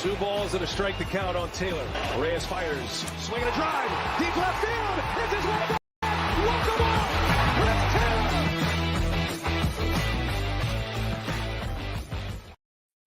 2 balls and a strike to count on Taylor. Reyes fires, swinging a drive, deep left field. It's his way back. Walk the ball. Chris Taylor.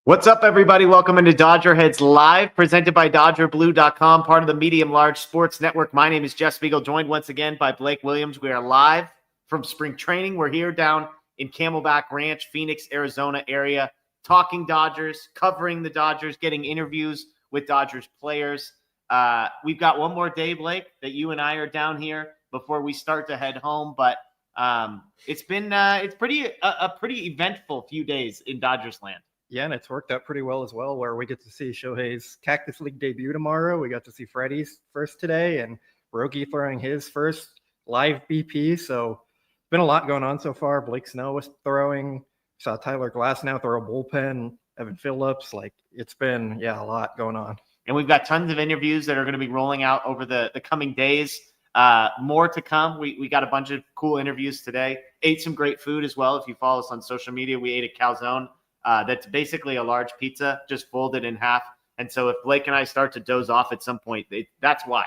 What's up, everybody? Welcome into DodgerHeads Live, presented by DodgerBlue.com, part of the Medium Large Sports Network. My name is Jeff Spiegel, joined once again by Blake Williams. We are live from spring training. We're here down in Camelback Ranch, Phoenix, Arizona area, talking Dodgers, covering the Dodgers, getting interviews with Dodgers players. We've got one more day, Blake, that you and I are down here before we start to head home. But it's been a pretty eventful few days in Dodgers land. Yeah, and it's worked out pretty well as well, where we get to see Shohei's Cactus League debut tomorrow. We got to see Freddie's first today, and Roki throwing his first live BP. So it's been a lot going on so far. Blake Snell was throwing. Saw Tyler Glass now throw a bullpen. Evan Phillips. It's been, a lot going on. And we've got tons of interviews that are going to be rolling out over the coming days. More to come. We got a bunch of cool interviews today. Ate some great food as well. If you follow us on social media, we ate a calzone. That's basically a large pizza, just folded in half. And so if Blake and I start to doze off at some point, that's why.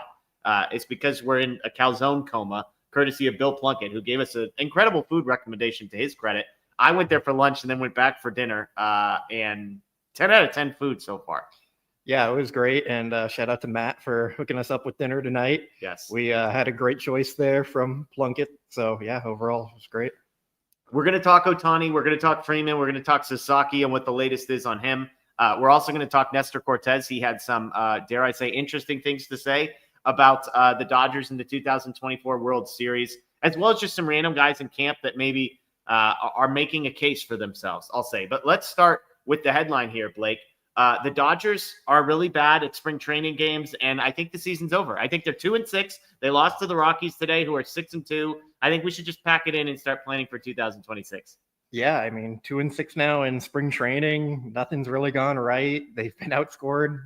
It's because we're in a calzone coma, courtesy of Bill Plunkett, who gave us an incredible food recommendation to his credit. I went there for lunch and then went back for dinner, and 10 out of 10 food so far. Yeah, it was great. And shout out to Matt for hooking us up with dinner tonight. Yes. We had a great choice there from Plunkett. So, overall, it was great. We're going to talk Ohtani. We're going to talk Freeman. We're going to talk Sasaki and what the latest is on him. We're also going to talk Nestor Cortes. He had some, dare I say, interesting things to say about the Dodgers in the 2024 World Series, as well as just some random guys in camp that maybe are making a case for themselves, I'll say. But let's start with the headline here, Blake. The Dodgers are really bad at spring training games, and I think the season's over. I think they're 2-6. They lost to the Rockies today, who are 6-2. I think we should just pack it in and start planning for 2026. Yeah, 2-6 now in spring training. Nothing's really gone right. They've been outscored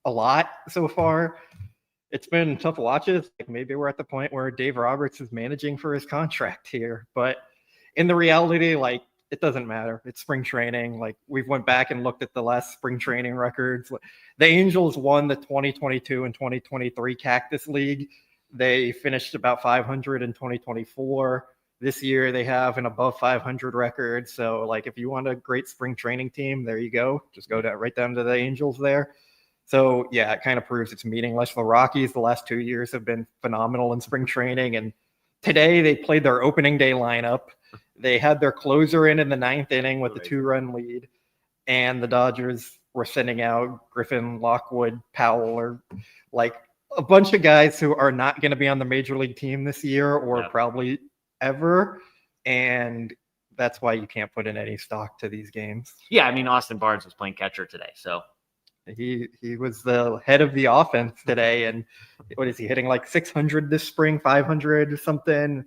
a lot so far. It's been tough watches. Maybe we're at the point where Dave Roberts is managing for his contract here. But in the reality, it doesn't matter. It's spring training. We've went back and looked at the last spring training records. The Angels won the 2022 and 2023 Cactus League. They finished about 500 in 2024. This year, they have an above 500 record. So, if you want a great spring training team, there you go. Just go right down to the Angels there. So, it kind of proves it's meaningless. The Rockies, the last 2 years, have been phenomenal in spring training. And today, they played their opening day lineup. They had their closer in the 9th inning with the 2-run lead. And the Dodgers were sending out Griffin, Lockwood, Powell, or a bunch of guys who are not going to be on the major league team this year or probably ever. And that's why you can't put in any stock to these games. Yeah, Austin Barnes was playing catcher today. So he was the head of the offense today. And what is he hitting, 600 this spring, 500 or something?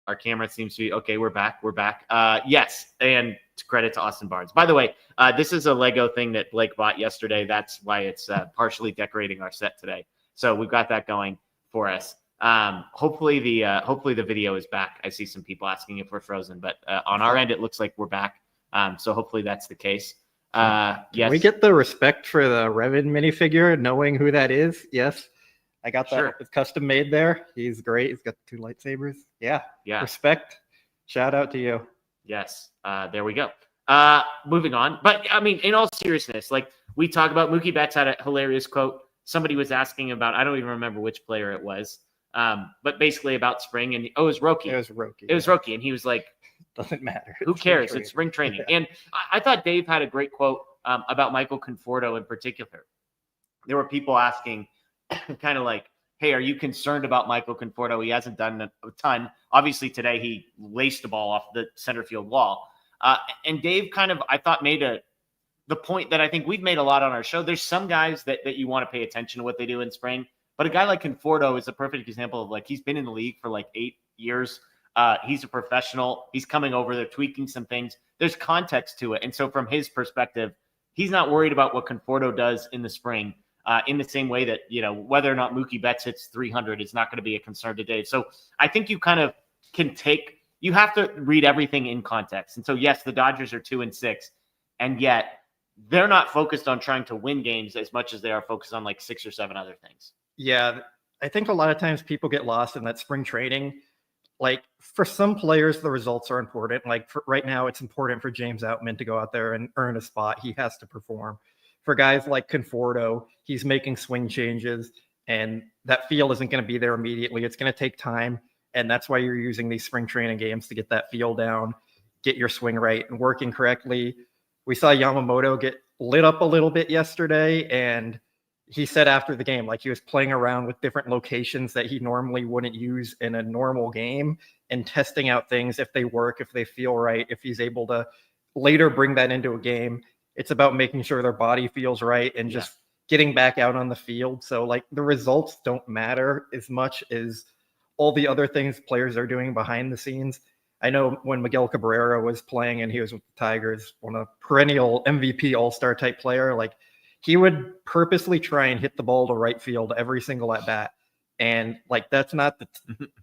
Our camera seems to be okay. We're back. Yes. And credit to Austin Barnes. By the way, this is a Lego thing that Blake bought yesterday. That's why it's partially decorating our set today. So we've got that going for us. Hopefully the video is back. I see some people asking if we're frozen, but on our end, it looks like we're back. So hopefully that's the case. Yes. We get the respect for the Revin minifigure, knowing who that is. Yes. I got that. Sure. It's custom made there. He's great. He's got 2 lightsabers. Yeah. Respect. Shout out to you. Yes. There we go. Moving on. But in all seriousness, we talk about Mookie Betts had a hilarious quote. Somebody was asking about, I don't even remember which player it was, but basically about spring. And it was Roki. It was Roki. And he was like, doesn't matter. Who cares? It's spring training. Yeah. And I thought Dave had a great quote about Michael Conforto in particular. There were people asking, kind of hey, are you concerned about Michael Conforto? He hasn't done a ton. Obviously, today he laced the ball off the center field wall. And Dave I thought, made the point that I think we've made a lot on our show. There's some guys that you want to pay attention to what they do in spring. But a guy like Conforto is a perfect example of he's been in the league for 8 years. He's a professional. He's coming over. They're tweaking some things. There's context to it. And so from his perspective, he's not worried about what Conforto does in the spring. In the same way that, whether or not Mookie Betts hits 300 is not going to be a concern today. So I think you kind of you have to read everything in context. And so, yes, the Dodgers are 2-6, and yet they're not focused on trying to win games as much as they are focused on like 6 or 7 other things. Yeah, I think a lot of times people get lost in that spring training. Like for some players, the results are important. Like right now, it's important for James Outman to go out there and earn a spot. He has to perform. For guys like Conforto, he's making swing changes, and that feel isn't going to be there immediately. It's going to take time, and that's why you're using these spring training games to get that feel down, get your swing right and working correctly. We saw Yamamoto get lit up a little bit yesterday, and he said after the game, like he was playing around with different locations that he normally wouldn't use in a normal game and testing out things if they work, if they feel right, if he's able to later bring that into a game. It's about making sure their body feels right and just getting back out on the field. So like the results don't matter as much as all the other things players are doing behind the scenes. I know when Miguel Cabrera was playing and he was with the Tigers, one of perennial MVP all-star type player, like he would purposely try and hit the ball to right field every single at bat. And like, that's not the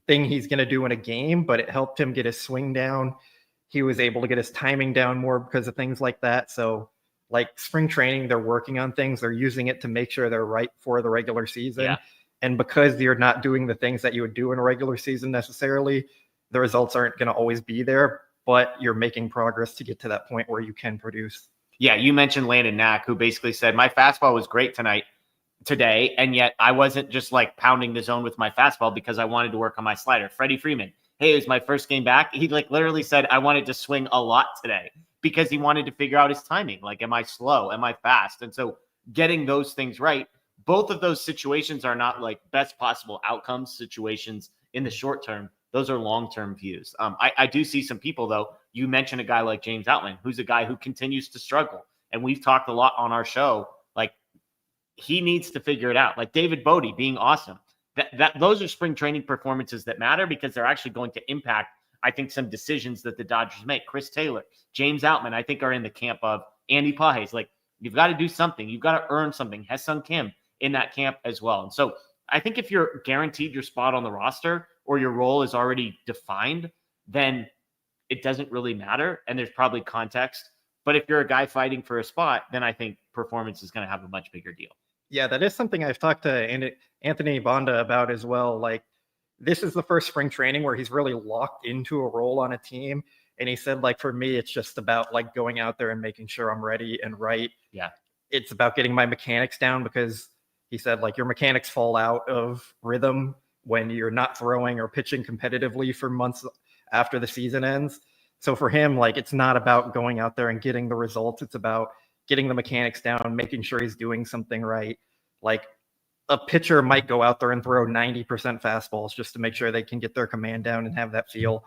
thing he's going to do in a game, but it helped him get his swing down. He was able to get his timing down more because of things like that. So like spring training, they're working on things. They're using it to make sure they're right for the regular season. Yeah. And because you're not doing the things that you would do in a regular season necessarily, the results aren't going to always be there, but you're making progress to get to that point where you can produce. Yeah, you mentioned Landon Knack, who basically said, my fastball was great today, and yet I wasn't just like pounding the zone with my fastball because I wanted to work on my slider. Freddie Freeman, hey, it was my first game back. He like literally said, I wanted to swing a lot today because he wanted to figure out his timing. Like, am I slow? Am I fast? And so getting those things right, both of those situations are not like best possible outcomes situations in the short term. Those are long-term views. I do see some people, though. You mentioned a guy like James Outman, who's a guy who continues to struggle. And we've talked a lot on our show. Like, he needs to figure it out. Like David Bodie being awesome. Those are spring training performances that matter because they're actually going to impact, I think, some decisions that the Dodgers make. Chris Taylor, James Outman, I think, are in the camp of Andy Pages. Like, you've got to do something. You've got to earn something. Ha-Seong Kim in that camp as well. And so I think if you're guaranteed your spot on the roster or your role is already defined, then it doesn't really matter. And there's probably context. But if you're a guy fighting for a spot, then I think performance is going to have a much bigger deal. Yeah, that is something I've talked to Anthony Bonda about as well. Like, this is the first spring training where he's really locked into a role on a team. And he said, like, for me, it's just about like going out there and making sure I'm ready and right. Yeah. It's about getting my mechanics down because he said, like, your mechanics fall out of rhythm when you're not throwing or pitching competitively for months after the season ends. So for him, like, it's not about going out there and getting the results. It's about getting the mechanics down, making sure he's doing something right. Like, a pitcher might go out there and throw 90% fastballs just to make sure they can get their command down and have that feel.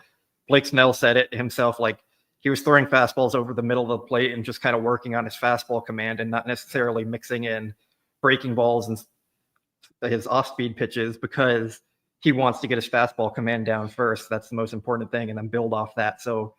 Blake Snell said it himself, like, he was throwing fastballs over the middle of the plate and just kind of working on his fastball command and not necessarily mixing in breaking balls and his off-speed pitches because he wants to get his fastball command down first. That's the most important thing, and then build off that. So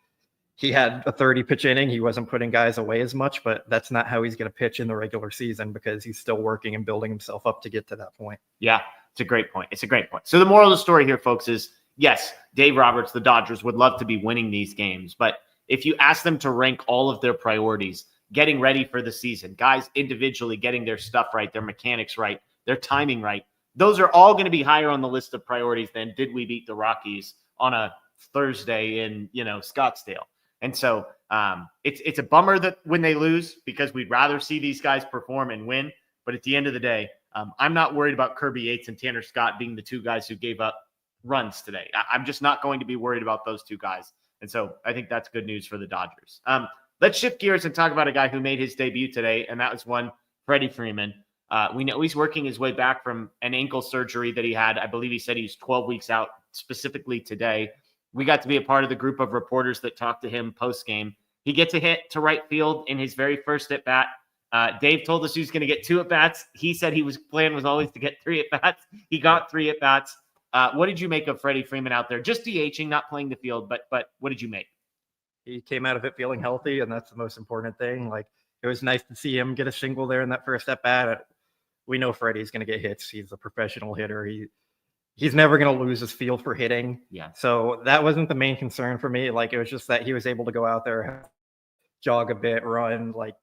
he had a 30-pitch inning. He wasn't putting guys away as much, but that's not how he's going to pitch in the regular season because he's still working and building himself up to get to that point. Yeah, it's a great point. It's a great point. So the moral of the story here, folks, is yes, Dave Roberts, the Dodgers, would love to be winning these games, but if you ask them to rank all of their priorities, getting ready for the season, guys individually getting their stuff right, their mechanics right, their timing right, those are all going to be higher on the list of priorities than did we beat the Rockies on a Thursday in, Scottsdale. And so it's a bummer that when they lose because we'd rather see these guys perform and win. But at the end of the day, I'm not worried about Kirby Yates and Tanner Scott being the two guys who gave up runs today. I'm just not going to be worried about those two guys. And so I think that's good news for the Dodgers. Let's shift gears and talk about a guy who made his debut today, and that was one Freddie Freeman. We know he's working his way back from an ankle surgery that he had. I believe he said he's 12 weeks out specifically today. We got to be a part of the group of reporters that talked to him post-game. He gets a hit to right field in his very first at-bat. Dave told us he was going to get 2 at-bats. He said plan was always to get 3 at-bats. He got 3 at-bats. What did you make of Freddie Freeman out there? Just DHing, not playing the field, but what did you make? He came out of it feeling healthy, and that's the most important thing. Like, it was nice to see him get a single there in that first at-bat. We know Freddie's going to get hits. He's a professional hitter. he's never going to lose his feel for hitting. Yeah. So that wasn't the main concern for me. Like, it was just that he was able to go out there, jog a bit, run. Like,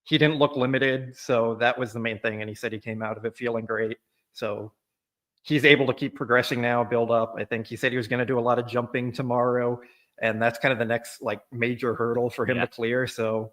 he didn't look limited. So that was the main thing. And he said he came out of it feeling great. So he's able to keep progressing now, build up. I think he said he was going to do a lot of jumping tomorrow. And that's kind of the next like major hurdle for him to clear. So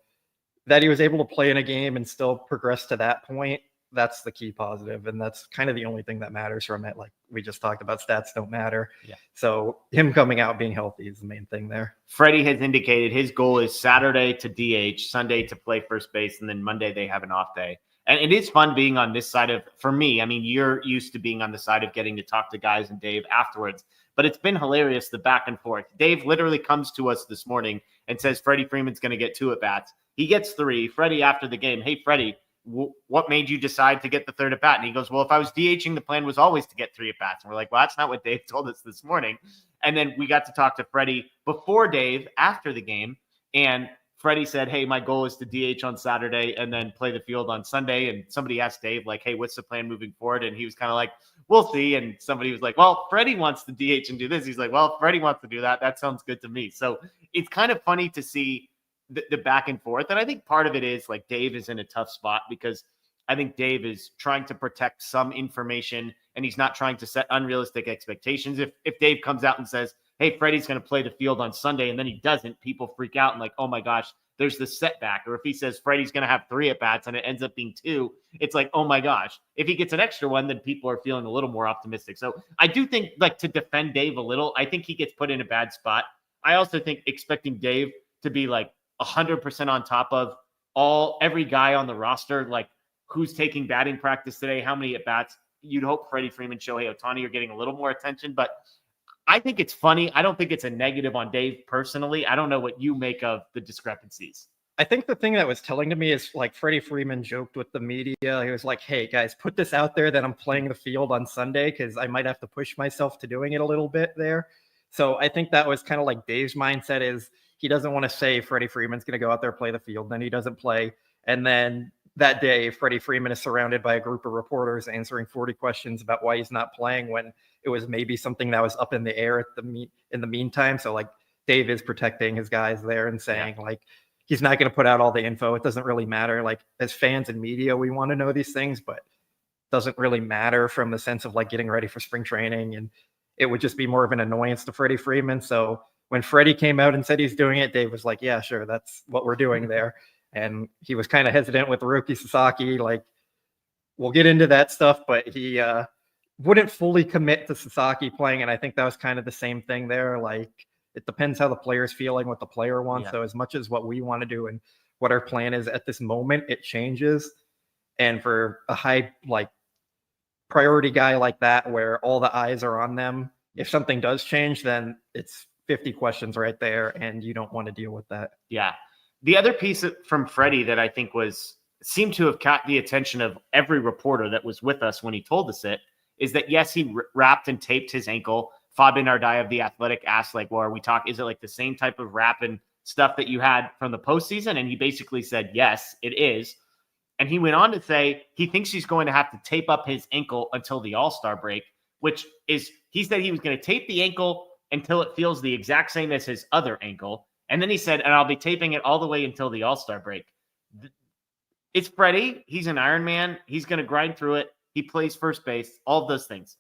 that he was able to play in a game and still progress to that point, that's the key positive. And that's kind of the only thing that matters from it. Like we just talked about, stats don't matter. Yeah. So him coming out being healthy is the main thing there. Freddie has indicated his goal is Saturday to DH, Sunday to play first base, and then Monday they have an off day. And it is fun being on this side of, for me, I mean, you're used to being on the side of getting to talk to guys and Dave afterwards, but it's been hilarious, the back and forth. Dave literally comes to us this morning and says Freddie Freeman's going to get 2 at-bats. He gets 3. Freddie, after the game, hey, Freddie, what made you decide to get the 3rd at-bat? And he goes, well, if I was DHing, the plan was always to get 3 at-bats. And we're like, well, that's not what Dave told us this morning. And then we got to talk to Freddie before Dave after the game. And Freddie said, hey, my goal is to DH on Saturday and then play the field on Sunday. And somebody asked Dave, like, hey, what's the plan moving forward? And he was kind of like, we'll see. And somebody was like, well, Freddie wants to DH and do this. He's like, well, if Freddie wants to do that, that sounds good to me. So it's kind of funny to see the back and forth. And I think part of it is like Dave is in a tough spot because I think Dave is trying to protect some information and he's not trying to set unrealistic expectations. If Dave comes out and says, hey, Freddie's going to play the field on Sunday and then he doesn't, people freak out and like, oh my gosh, there's this setback. Or if he says Freddie's going to have 3 at-bats and it ends up being 2, it's like, oh my gosh. If he gets an extra one, then people are feeling a little more optimistic. So I do think, like, to defend Dave a little, I think he gets put in a bad spot. I also think expecting Dave to be like 100% on top of every guy on the roster, like who's taking batting practice today, how many at-bats, you'd hope Freddie Freeman, Shohei Ohtani are getting a little more attention, but I think it's funny. I don't think it's a negative on Dave personally. I don't know what you make of the discrepancies. I think the thing that was telling to me is like Freddie Freeman joked with the media. He was like, hey guys, put this out there that I'm playing the field on Sunday because I might have to push myself to doing it a little bit there. So I think that was kind of like Dave's mindset is he doesn't want to say Freddie Freeman's going to go out there, play the field, then he doesn't play. And then that day, Freddie Freeman is surrounded by a group of reporters answering 40 questions about why he's not playing when it was maybe something that was up in the air in the meantime. So like Dave is protecting his guys there and saying like, he's not going to put out all the info. It doesn't really matter. Like as fans and media, we want to know these things, but it doesn't really matter from the sense of like getting ready for spring training. And it would just be more of an annoyance to Freddie Freeman. So when Freddie came out and said he's doing it, Dave was like, yeah, sure. That's what we're doing there. And he was kind of hesitant with Roki Sasaki. Like we'll get into that stuff, but he wouldn't fully commit to Sasaki playing. And I think that was kind of the same thing there. Like it depends how the player's feeling, what the player wants. Yeah. So as much as what we want to do and what our plan is at this moment, it changes. And for a high like priority guy like that, where all the eyes are on them, if something does change, then it's 50 questions right there. And you don't want to deal with that. Yeah. The other piece from Freddie that I think seemed to have caught the attention of every reporter that was with us when he told us it is that, yes, he wrapped and taped his ankle. Fabian Ardai of The Athletic asked, like, well, is it like the same type of wrap and stuff that you had from the postseason? And he basically said, yes, it is. And he went on to say he thinks he's going to have to tape up his ankle until the All-Star break, which is, he said he was going to tape the ankle until it feels the exact same as his other ankle. And then he said, and I'll be taping it all the way until the All-Star break. It's Freddie. He's an Iron Man. He's going to grind through it. He plays first base, all of those things.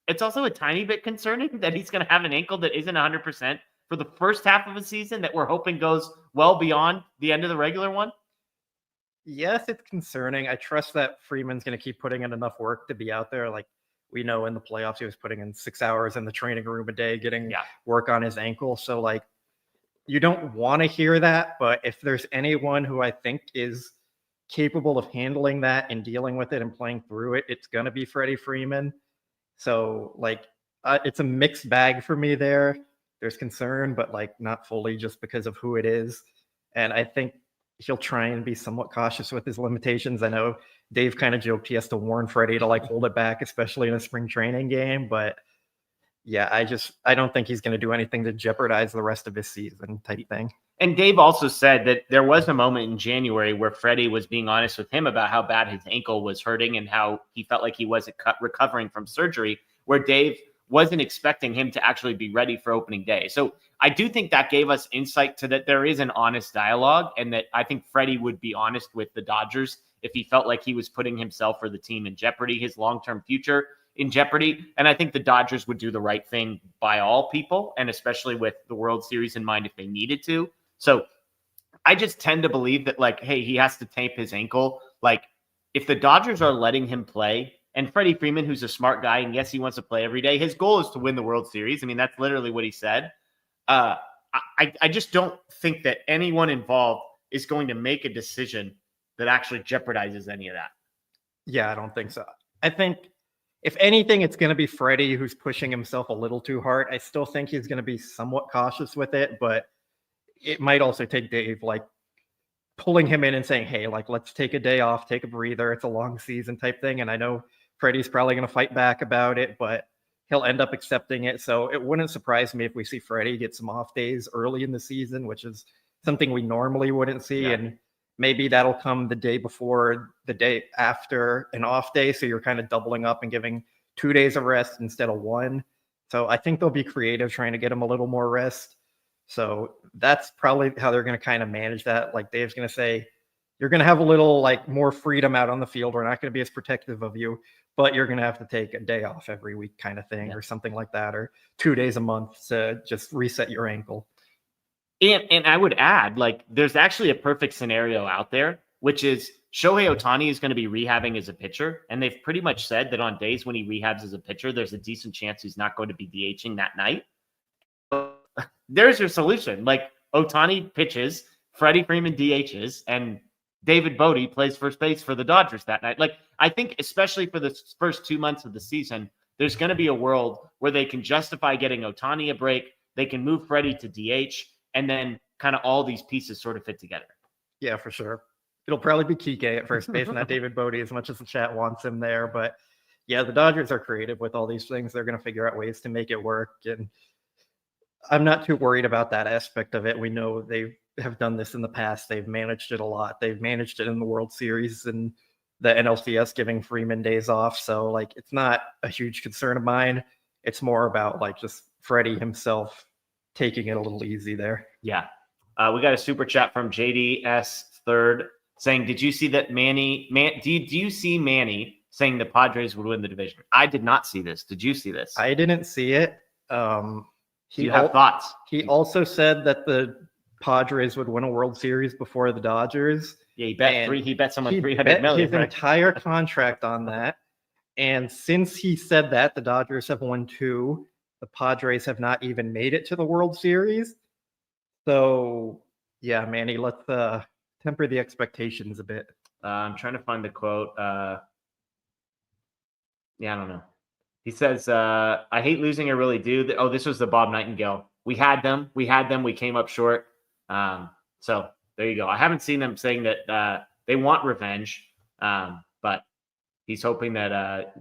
It's also a tiny bit concerning that he's going to have an ankle that isn't 100% for the first half of a season that we're hoping goes well beyond the end of the regular one. Yes, it's concerning. I trust that Freeman's going to keep putting in enough work to be out there. Like we know in the playoffs, he was putting in 6 hours in the training room a day, getting work on his ankle. So like, you don't want to hear that, but if there's anyone who I think is capable of handling that and dealing with it and playing through it, it's going to be Freddie Freeman. So like, it's a mixed bag for me there. There's concern, but like not fully just because of who it is. And I think he'll try and be somewhat cautious with his limitations. I know Dave kind of joked he has to warn Freddie to like hold it back, especially in a spring training game, but yeah, I don't think he's going to do anything to jeopardize the rest of his season type thing. And Dave also said that there was a moment in January where Freddie was being honest with him about how bad his ankle was hurting and how he felt like he wasn't recovering from surgery, where Dave wasn't expecting him to actually be ready for opening day. So I do think that gave us insight to that there is an honest dialogue, and that I think Freddie would be honest with the Dodgers if he felt like he was putting himself or the team in jeopardy, his long-term future in jeopardy. And I think the Dodgers would do the right thing by all people, and especially with the World Series in mind if they needed to. So I just tend to believe that, like, hey, he has to tape his ankle. Like, if the Dodgers are letting him play, and Freddie Freeman, who's a smart guy, and yes, he wants to play every day, his goal is to win the World Series. I mean, that's literally what he said. I just don't think that anyone involved is going to make a decision that actually jeopardizes any of that. Yeah, I don't think so. I think if anything, it's going to be Freddie who's pushing himself a little too hard. I still think he's going to be somewhat cautious with it, but it might also take Dave, like, pulling him in and saying, hey, like, let's take a day off, take a breather. It's a long season type thing. And I know Freddie's probably going to fight back about it, but he'll end up accepting it. So it wouldn't surprise me if we see Freddie get some off days early in the season, which is something we normally wouldn't see. Yeah. And maybe that'll come the day before, the day after an off day. So you're kind of doubling up and giving 2 days of rest instead of one. So I think they'll be creative trying to get him a little more rest. So that's probably how they're going to kind of manage that. Like, Dave's going to say, you're going to have a little, like, more freedom out on the field. We're not going to be as protective of you, but you're going to have to take a day off every week kind of thing, or something like that, or 2 days a month to just reset your ankle. And I would add, like, there's actually a perfect scenario out there, which is Shohei Ohtani is going to be rehabbing as a pitcher. And they've pretty much said that on days when he rehabs as a pitcher, there's a decent chance he's not going to be DHing that night. There's your solution. Like, Ohtani pitches, Freddie Freeman DHs, and David Bodie plays first base for the Dodgers that night. Like, I think especially for the first 2 months of the season, there's going to be a world where they can justify getting Ohtani a break. They can move Freddie to DH, and then kind of all these pieces sort of fit together. Yeah, for sure. It'll probably be Kike at first base, not David Bodie, as much as the chat wants him there. But yeah, the Dodgers are creative with all these things. They're going to figure out ways to make it work. And I'm not too worried about that aspect of it. We know they have done this in the past. They've managed it a lot. They've managed it in the World Series and the NLCS giving Freeman days off. So, like, it's not a huge concern of mine. It's more about, like, just Freddie himself taking it a little easy there. Yeah. We got a super chat from JDS Third saying, did you see that do you see Manny saying the Padres would win the division? I did not see this. Did you see this? I didn't see it. Do you have thoughts? He also said that the Padres would win a World Series before the Dodgers. Yeah, he bet someone $300 million. His entire contract on that. And since he said that, the Dodgers have won 2. The Padres have not even made it to the World Series. So, yeah, Manny, let's temper the expectations a bit. I'm trying to find the quote. Yeah, I don't know. He says, I hate losing, I really do. Oh, this was the Bob Nightingale. We had them. We came up short. So there you go. I haven't seen them saying that they want revenge, but he's hoping that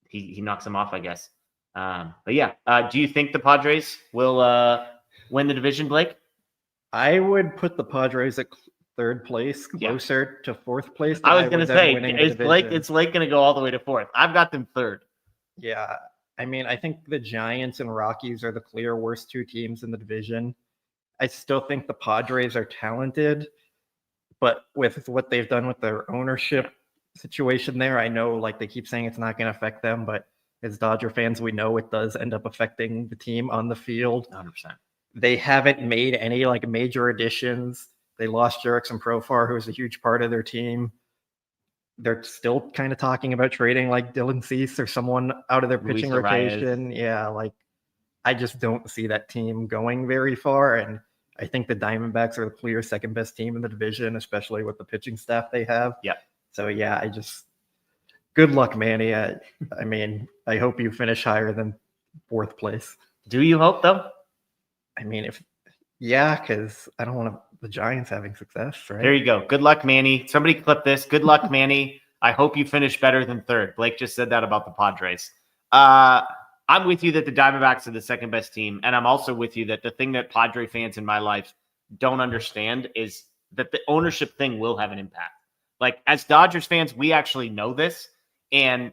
he knocks them off, I guess. But yeah, do you think the Padres will win the division, Blake? I would put the Padres at third place, closer to fourth place. I was going to say, it's Blake going to go all the way to fourth. I've got them third. Yeah. I mean, I think the Giants and Rockies are the clear worst 2 teams in the division. I still think the Padres are talented, but with what they've done with their ownership situation there, I know, like, they keep saying it's not going to affect them, but as Dodger fans, we know it does end up affecting the team on the field. 100%. They haven't made any, like, major additions. They lost Jurickson Profar, who was a huge part of their team. They're still kind of talking about trading, like, Dylan Cease or someone out of their pitching rotation. Yeah, like, I just don't see that team going very far. And I think the Diamondbacks are the clear second best team in the division, especially with the pitching staff they have. Yeah. So, yeah, good luck, Manny. I mean, I hope you finish higher than fourth place. Do you hope, though? I mean, because I don't want the Giants having success, right? There you go. Good luck, Manny. Somebody clip this. Good luck, Manny. I hope you finish better than third. Blake just said that about the Padres. I'm with you that the Diamondbacks are the second best team. And I'm also with you that the thing that Padre fans in my life don't understand is that the ownership thing will have an impact. Like, as Dodgers fans, we actually know this. And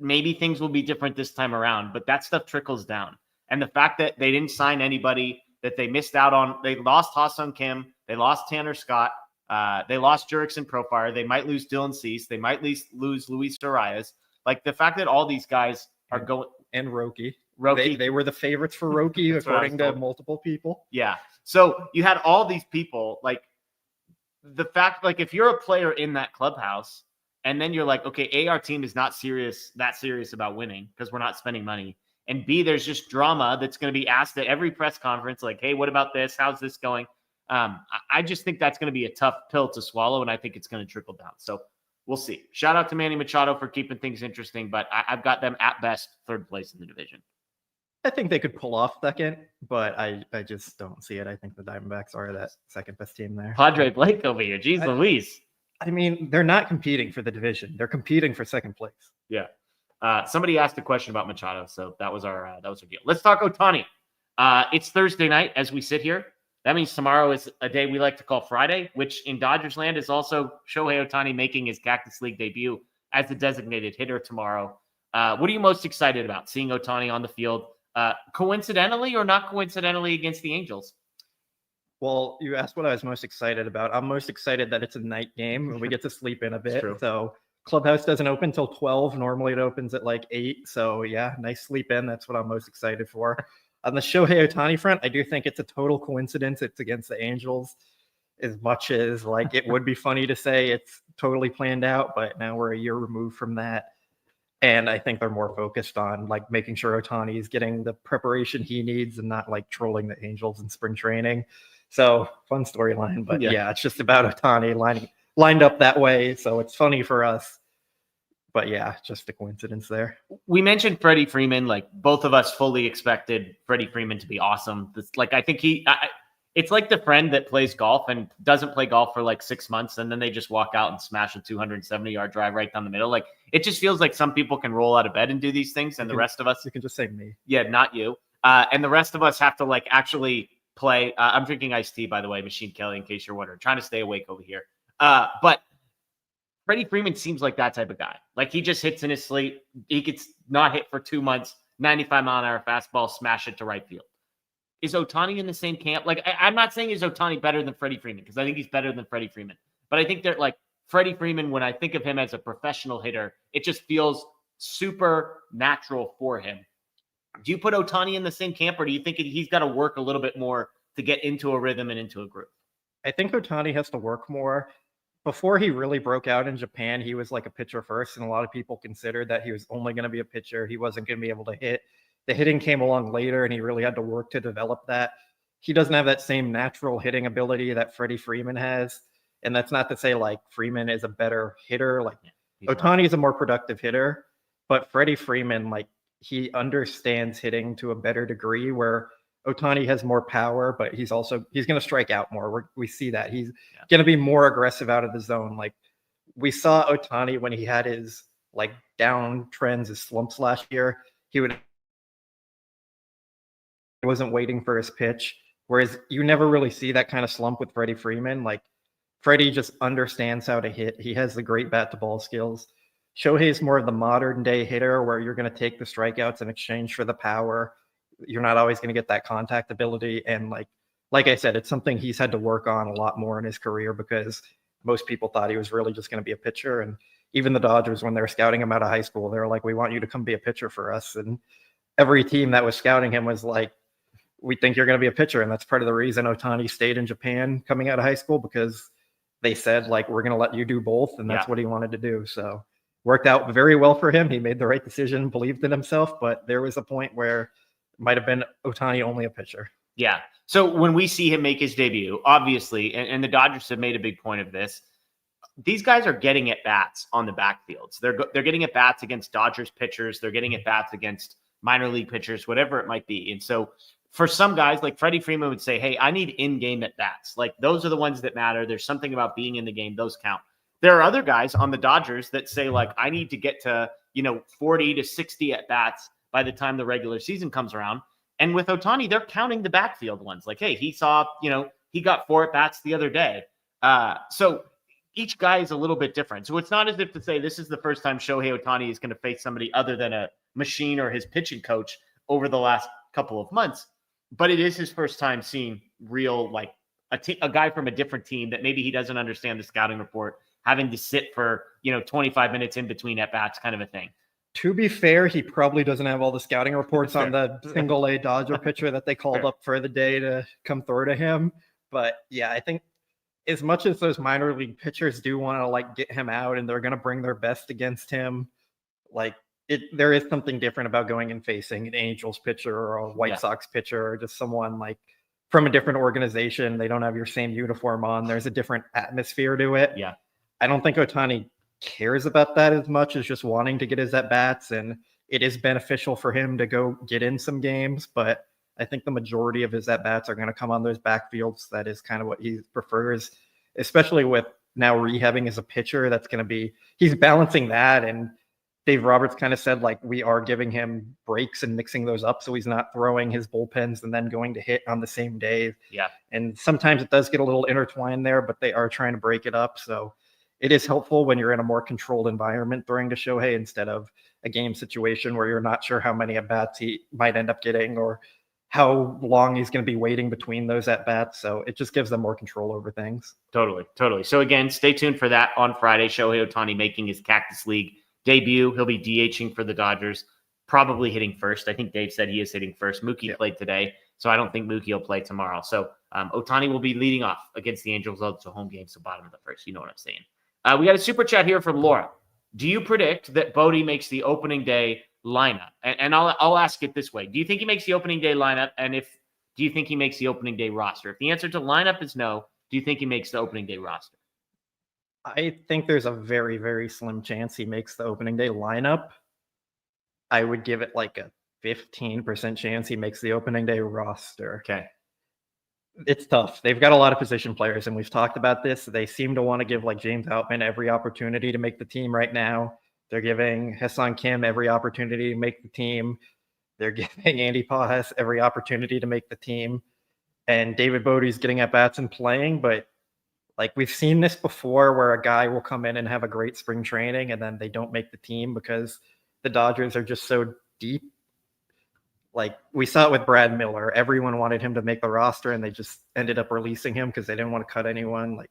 maybe things will be different this time around, but that stuff trickles down. And the fact that they didn't sign anybody, that they missed out on, they lost Ha-Sung Kim, they lost Tanner Scott, they lost Jurickson Profire, they might lose Dylan Cease, they might lose Luis Arias. Like the fact that all these guys are going, and Roki. Roki. They were the favorites for Roki according to multiple people. Yeah. So you had all these people, like the fact, like if you're a player in that clubhouse and then you're like, okay, A, our team is not that serious about winning because we're not spending money. And B, there's just drama that's going to be asked at every press conference. Like, hey, what about this? How's this going? I just think that's going to be a tough pill to swallow. And I think it's going to trickle down. So we'll see. Shout out to Manny Machado for keeping things interesting, but I've got them at best third place in the division. I think they could pull off second, but I just don't see it. I think the Diamondbacks are that second best team there. Padre Blake over here. Jeez Louise. I mean, they're not competing for the division. They're competing for second place. Yeah. Somebody asked a question about Machado, so that was our deal. Let's talk Ohtani. It's Thursday night as we sit here. That means tomorrow is a day we like to call Friday, which in Dodgers land is also Shohei Ohtani making his Cactus League debut as the designated hitter tomorrow. What are you most excited about? Seeing Ohtani on the field, coincidentally or not coincidentally against the Angels? Well, you asked what I was most excited about. I'm most excited that it's a night game and we get to sleep in a bit. So clubhouse doesn't open till 12. Normally it opens at like 8. So yeah, nice sleep in. That's what I'm most excited for. On the Shohei Ohtani front, I do think it's a total coincidence it's against the Angels, as much as like it would be funny to say it's totally planned out, but now we're a year removed from that. And I think they're more focused on like making sure Ohtani is getting the preparation he needs and not like trolling the Angels in spring training. So fun storyline, but yeah, it's just about Ohtani lined up that way. So it's funny for us. But yeah, just a coincidence there. We mentioned Freddie Freeman. Like both of us fully expected Freddie Freeman to be awesome. I think it's like the friend that plays golf and doesn't play golf for like 6 months, and then they just walk out and smash a 270-yard drive right down the middle. Like it just feels like some people can roll out of bed and do these things, and the rest of us, you can just say me. Yeah, not you. And the rest of us have to like actually play. I'm drinking iced tea, by the way, Machine Kelly, in case you're wondering. Trying to stay awake over here. But Freddie Freeman seems like that type of guy. Like he just hits in his sleep. He gets not hit for 2 months, 95-mile-an-hour fastball, smash it to right field. Is Ohtani in the same camp? Like I'm not saying is Ohtani better than Freddie Freeman, because I think he's better than Freddie Freeman. But I think they're like Freddie Freeman, when I think of him as a professional hitter, it just feels super natural for him. Do you put Ohtani in the same camp, or do you think he's got to work a little bit more to get into a rhythm and into a groove? I think Ohtani has to work more. Before he really broke out in Japan, he was like a pitcher first, and a lot of people considered that he was only going to be a pitcher. He wasn't going to be able to hit. The hitting came along later, and he really had to work to develop that. He doesn't have that same natural hitting ability that Freddie Freeman has, and that's not to say like Freeman is a better hitter. Like Ohtani is a more productive hitter, but Freddie Freeman, like he understands hitting to a better degree, where Ohtani has more power, but he's going to strike out more. We see that he's going to be more aggressive out of the zone. Like we saw Ohtani when he had his like down trends, his slumps last year, he wasn't waiting for his pitch. Whereas you never really see that kind of slump with Freddie Freeman. Like Freddie just understands how to hit. He has the great bat to ball skills. Shohei is more of the modern day hitter, where you're going to take the strikeouts in exchange for the power. You're not always going to get that contact ability. And like I said, it's something he's had to work on a lot more in his career, because most people thought he was really just going to be a pitcher. And even the Dodgers, when they were scouting him out of high school, they were like, we want you to come be a pitcher for us. And every team that was scouting him was like, we think you're going to be a pitcher. And that's part of the reason Ohtani stayed in Japan coming out of high school, because they said like, we're going to let you do both. And that's what he wanted to do. So worked out very well for him. He made the right decision, believed in himself, but there was a point where might have been Ohtani only a pitcher. Yeah. So when we see him make his debut, obviously, and the Dodgers have made a big point of this, these guys are getting at bats on the backfields. They're getting at bats against Dodgers pitchers. They're getting at bats against minor league pitchers, whatever it might be. And so for some guys, like Freddie Freeman would say, hey, I need in-game at bats. Like those are the ones that matter. There's something about being in the game. Those count. There are other guys on the Dodgers that say like, I need to get to, 40 to 60 at bats by the time the regular season comes around. And with Ohtani, they're counting the backfield ones. Like, hey, he saw, he got 4 at bats the other day. So each guy is a little bit different. So it's not as if to say this is the first time Shohei Ohtani is going to face somebody other than a machine or his pitching coach over the last couple of months. But it is his first time seeing real, like a guy from a different team that maybe he doesn't understand the scouting report, having to sit for, 25 minutes in between at bats kind of a thing. To be fair, he probably doesn't have all the scouting reports on the single A Dodger pitcher that they called up for the day to come throw to him. But yeah, I think as much as those minor league pitchers do want to like get him out and they're going to bring their best against him, like there is something different about going and facing an Angels pitcher or a White Sox pitcher or just someone like from a different organization. They don't have your same uniform on. There's a different atmosphere to it. Yeah. I don't think Ohtani cares about that as much as just wanting to get his at-bats, and it is beneficial for him to go get in some games, but I think the majority of his at-bats are going to come on those backfields. That is kind of what he prefers, especially with now rehabbing as a pitcher. That's going to be, he's balancing that, and Dave Roberts kind of said, like, we are giving him breaks and mixing those up so he's not throwing his bullpens and then going to hit on the same day. Yeah. And sometimes it does get a little intertwined there, but they are trying to break it up, so it is helpful when you're in a more controlled environment throwing to Shohei instead of a game situation where you're not sure how many at-bats he might end up getting or how long he's going to be waiting between those at-bats. So it just gives them more control over things. Totally. So again, stay tuned for that on Friday. Shohei Ohtani making his Cactus League debut. He'll be DHing for the Dodgers, probably hitting first. I think Dave said he is hitting first. Mookie played today, so I don't think Mookie will play tomorrow. So Ohtani will be leading off against the Angels. It's a home game, so bottom of the first. You know what I'm saying. We got a super chat here from Laura. Do you predict that Bodie makes the opening day lineup? And I'll ask it this way. Do you think he makes the opening day lineup? And do you think he makes the opening day roster? If the answer to lineup is no, do you think he makes the opening day roster? I think there's a very, very slim chance he makes the opening day lineup. I would give it like a 15% chance he makes the opening day roster. Okay. It's tough. They've got a lot of position players, and we've talked about this. They seem to want to give like James Outman every opportunity to make the team right now. They're giving Hassan Kim every opportunity to make the team. They're giving Andy Pajes every opportunity to make the team. And David Bodie's getting at bats and playing, but like we've seen this before where a guy will come in and have a great spring training and then they don't make the team because the Dodgers are just so deep. Like we saw it with Brad Miller. Everyone wanted him to make the roster and they just ended up releasing him because they didn't want to cut anyone. Like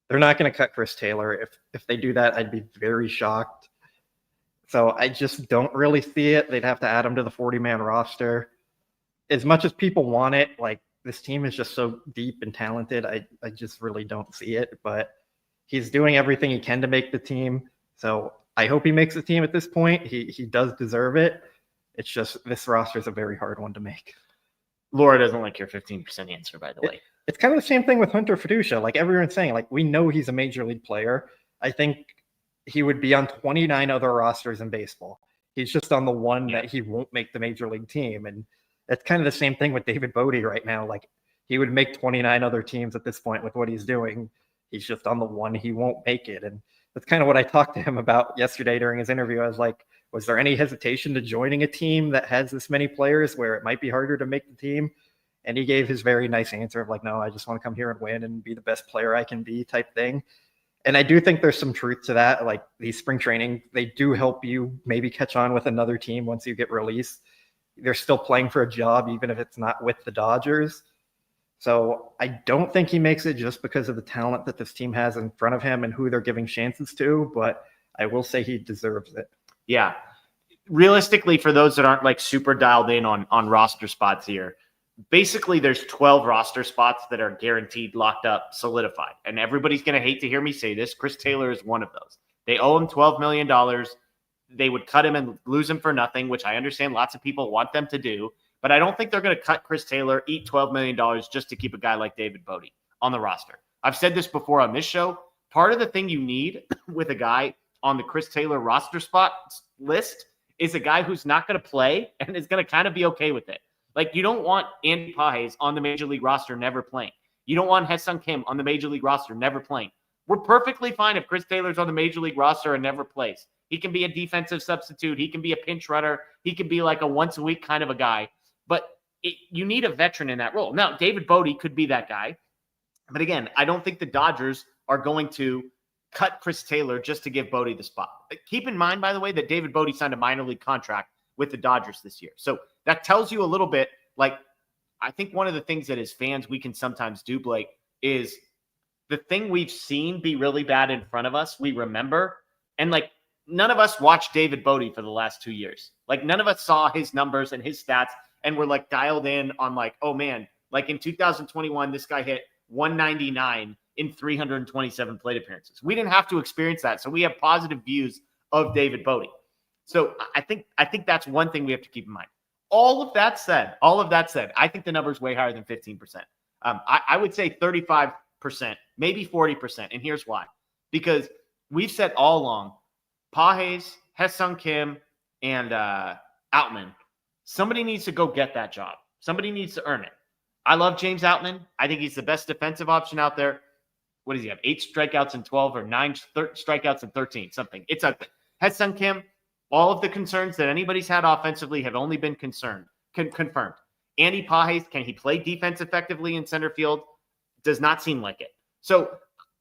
they're not going to cut Chris Taylor. If they do that, I'd be very shocked. So I just don't really see it. They'd have to add him to the 40-man roster. As much as people want it, like this team is just so deep and talented. I just really don't see it, but he's doing everything he can to make the team. So I hope he makes the team at this point. He does deserve it. It's just this roster is a very hard one to make. Laura doesn't like your 15% answer, by the way. It's kind of the same thing with Hunter Fiducia. Like everyone's saying, like we know he's a major league player. I think he would be on 29 other rosters in baseball. He's just on the one that he won't make the major league team. And it's kind of the same thing with David Bodie right now. Like he would make 29 other teams at this point with what he's doing. He's just on the one he won't make it. And that's kind of what I talked to him about yesterday during his interview. I was like, was there any hesitation to joining a team that has this many players where it might be harder to make the team? And he gave his very nice answer of like, no, I just want to come here and win and be the best player I can be type thing. And I do think there's some truth to that. Like these spring training, they do help you maybe catch on with another team once you get released. They're still playing for a job, even if it's not with the Dodgers. So I don't think he makes it just because of the talent that this team has in front of him and who they're giving chances to, but I will say he deserves it. Yeah. Realistically, for those that aren't like super dialed in on roster spots here, basically there's 12 roster spots that are guaranteed, locked up, solidified. And everybody's going to hate to hear me say this. Chris Taylor is one of those. They owe him $12 million. They would cut him and lose him for nothing, which I understand lots of people want them to do. But I don't think they're going to cut Chris Taylor, eat $12 million just to keep a guy like David Bodie on the roster. I've said this before on this show. Part of the thing you need with a guy on the Chris Taylor roster spot list is a guy who's not going to play and is going to kind of be okay with it. Like you don't want Andy Pajes on the major league roster never playing. You don't want Ha-Seong Kim on the major league roster never playing. We're perfectly fine if Chris Taylor's on the major league roster and never plays. He can be a defensive substitute. He can be a pinch runner. He can be like a once a week kind of a guy. But you need a veteran in that role. Now, David Bodie could be that guy. But again, I don't think the Dodgers are going to cut Chris Taylor just to give Bodie the spot. Keep in mind, by the way, that David Bodie signed a minor league contract with the Dodgers this year. So that tells you a little bit, like, I think one of the things that as fans we can sometimes do, Blake, is the thing we've seen be really bad in front of us, we remember. And like, none of us watched David Bodie for the last 2 years. Like, none of us saw his numbers and his stats and were like dialed in on like, oh man, like in 2021, this guy hit 199 in 327 plate appearances. We didn't have to experience that. So we have positive views of David Bodie. So I think that's one thing we have to keep in mind. All of that said, I think the number is way higher than 15%. I would say 35%, maybe 40%. And here's why. Because we've said all along, Pages, Hesung Kim, and Outman, somebody needs to go get that job. Somebody needs to earn it. I love James Outman. I think he's the best defensive option out there. What does he have? 8 strikeouts in 12 or 9 strikeouts in 13, something. It's ugly. Hesung Kim, all of the concerns that anybody's had offensively have only been confirmed. Andy Pages, can he play defense effectively in center field? Does not seem like it. So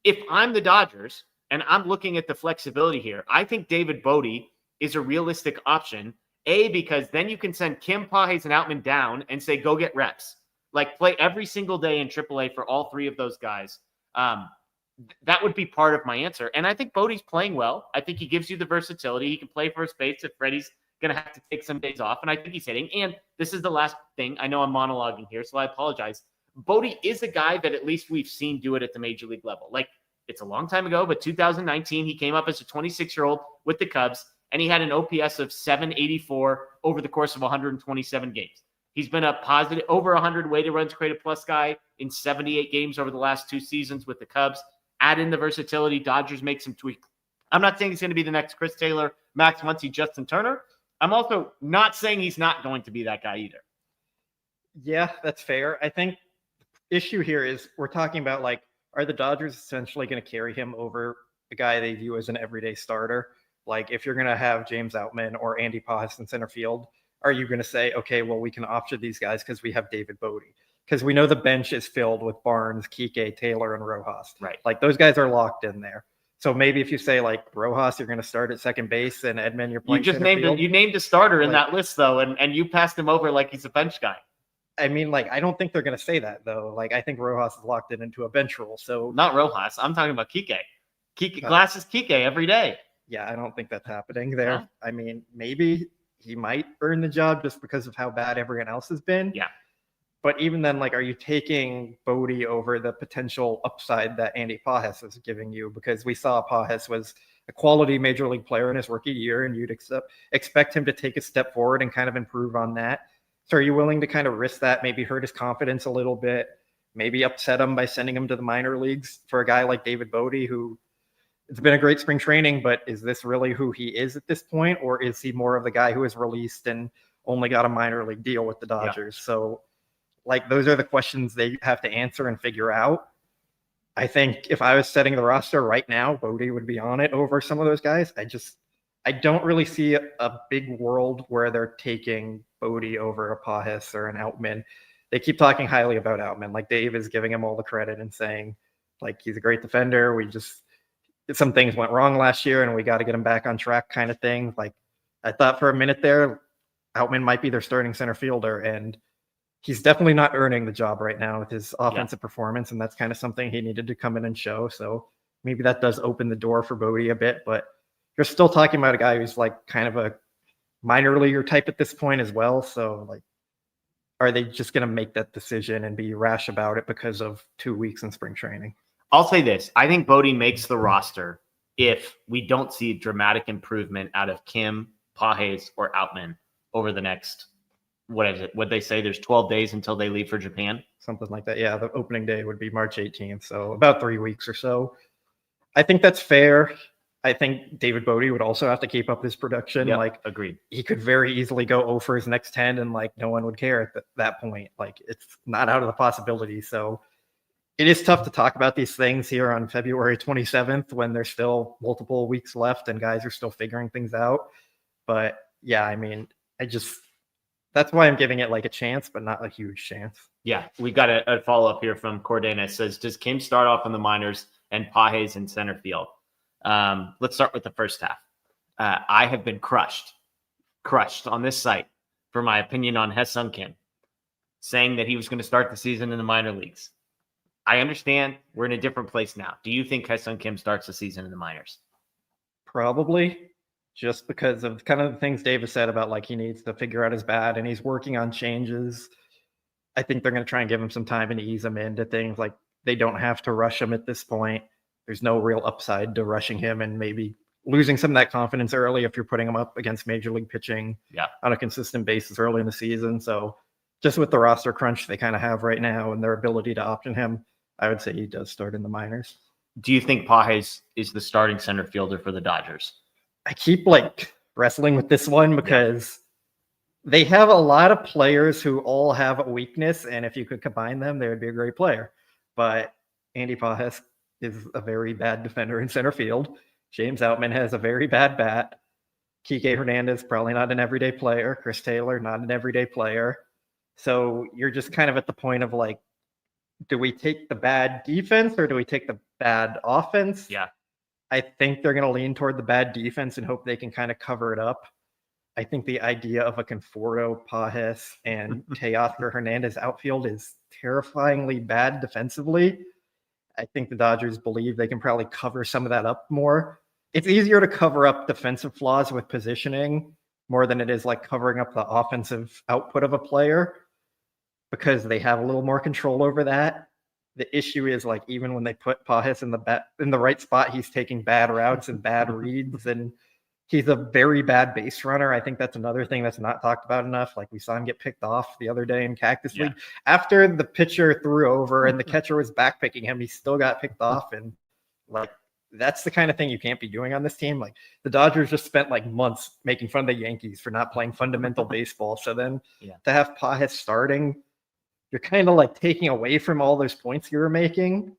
if I'm the Dodgers and I'm looking at the flexibility here, I think David Bodie is a realistic option. Because then you can send Kim, Pages, and Outman down and say, go get reps. Like, play every single day in AAA for all 3 of those guys. That would be part of my answer. And I think Bodie's playing well. I think he gives you the versatility. He can play first base if Freddie's going to have to take some days off. And I think he's hitting. And this is the last thing. I know I'm monologuing here, so I apologize. Bodie is a guy that at least we've seen do it at the major league level. Like, it's a long time ago, but 2019, he came up as a 26-year-old with the Cubs, and he had an OPS of 784 over the course of 127 games. He's been a positive, over 100 weighted runs created plus guy in 78 games over the last 2 seasons with the Cubs. Add in the versatility, Dodgers make some tweaks. I'm not saying he's going to be the next Chris Taylor, Max Muncy, Justin Turner. I'm also not saying he's not going to be that guy either. Yeah, that's fair. I think the issue here is we're talking about, like, are the Dodgers essentially going to carry him over the guy they view as an everyday starter? Like, if you're going to have James Outman or Andy Pages in center field, are you going to say, okay, well, we can option these guys because we have David Bodie? Because we know the bench is filled with Barnes, Kike, Taylor, and Rojas. Right. Like, those guys are locked in there. So maybe if you say, like, Rojas, you're going to start at second base, and Edman, you're playing you named a starter in that list, though, and you passed him over like he's a bench guy. I mean, like, I don't think they're going to say that, though. Like, I think Rojas is locked into a bench role. So not Rojas. I'm talking about Kike. Glasses Kike every day. Yeah, I don't think that's happening there. Yeah. I mean, maybe he might earn the job just because of how bad everyone else has been. Yeah. But even then, like, are you taking Bodie over the potential upside that Andy Pages is giving you? Because we saw Pages was a quality major league player in his rookie year, and you'd expect him to take a step forward and kind of improve on that. So are you willing to kind of risk that, maybe hurt his confidence a little bit, maybe upset him by sending him to the minor leagues for a guy like David Bodie, who it's been a great spring training, but is this really who he is at this point? Or is he more of the guy who is released and only got a minor league deal with the Dodgers? Yeah. So, like, those are the questions they have to answer and figure out. I think if I was setting the roster right now, Bodie would be on it over some of those guys. I don't really see a big world where they're taking Bodie over a Pages or an Outman. They keep talking highly about Outman. Like, Dave is giving him all the credit and saying, like, he's a great defender. Some things went wrong last year and we got to get him back on track kind of thing. Like, I thought for a minute there, Outman might be their starting center fielder, and he's definitely not earning the job right now with his offensive performance. And that's kind of something he needed to come in and show. So maybe that does open the door for Bodie a bit, but you're still talking about a guy who's like kind of a minor leaguer type at this point as well. So, like, are they just going to make that decision and be rash about it because of 2 weeks in spring training? I'll say this. I think Bodie makes the roster if we don't see dramatic improvement out of Kim, Pages, or Outman over the next, what is it? What they say, there's 12 days until they leave for Japan? Something like that. Yeah, the opening day would be March 18th. So about 3 weeks or so. I think that's fair. I think David Bodie would also have to keep up his production. Yep, like, agreed. He could very easily go 0 for his next 10 and, like, no one would care at that point. Like, it's not out of the possibility. So it is tough to talk about these things here on February 27th when there's still multiple weeks left and guys are still figuring things out. But yeah, I mean, that's why I'm giving it like a chance, but not a huge chance. Yeah, we got a follow-up here from Cordena. It says, does Kim start off in the minors and Pages in center field? Let's start with the first half. I have been crushed on this site for my opinion on Ha-Seong Kim, saying that he was going to start the season in the minor leagues. I understand we're in a different place now. Do you think Ha-Seong Kim starts the season in the minors? Probably, just because of kind of the things Davis said about like he needs to figure out his bat and he's working on changes. I think they're going to try and give him some time and ease him into things. Like they don't have to rush him at this point. There's no real upside to rushing him and maybe losing some of that confidence early if you're putting him up against major league pitching on a consistent basis early in the season. So just with the roster crunch they kind of have right now and their ability to option him, I would say he does start in the minors. Do you think Padres is the starting center fielder for the Dodgers? I keep like wrestling with this one because they have a lot of players who all have a weakness, and if you could combine them, they would be a great player. But Andy Pages is a very bad defender in center field. James Outman has a very bad bat. Kike Hernandez, probably not an everyday player. Chris Taylor, not an everyday player. So you're just kind of at the point of like, do we take the bad defense or do we take the bad offense? Yeah. I think they're going to lean toward the bad defense and hope they can kind of cover it up. I think the idea of a Conforto, Pages, and Teoscar Hernandez outfield is terrifyingly bad defensively. I think the Dodgers believe they can probably cover some of that up more. It's easier to cover up defensive flaws with positioning more than it is like covering up the offensive output of a player because they have a little more control over that. The issue is like even when they put Pages in the right spot, he's taking bad routes and bad reads, and he's a very bad base runner. I think that's another thing that's not talked about enough. Like we saw him get picked off the other day in Cactus League. After the pitcher threw over and the catcher was backpicking him, he still got picked off. And like that's the kind of thing you can't be doing on this team. Like the Dodgers just spent like months making fun of the Yankees for not playing fundamental baseball. So then to have Pages starting, you're kind of like taking away from all those points you were making.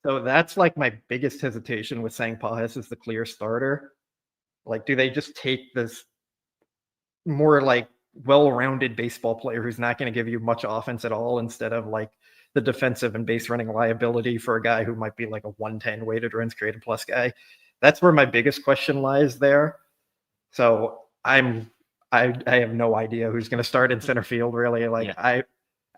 So that's like my biggest hesitation with saying Pages is the clear starter. Like, do they just take this more like well-rounded baseball player who's not going to give you much offense at all instead of like the defensive and base running liability for a guy who might be like a 110 weighted runs created plus guy? That's where my biggest question lies there. So I have no idea who's going to start in center field really. Like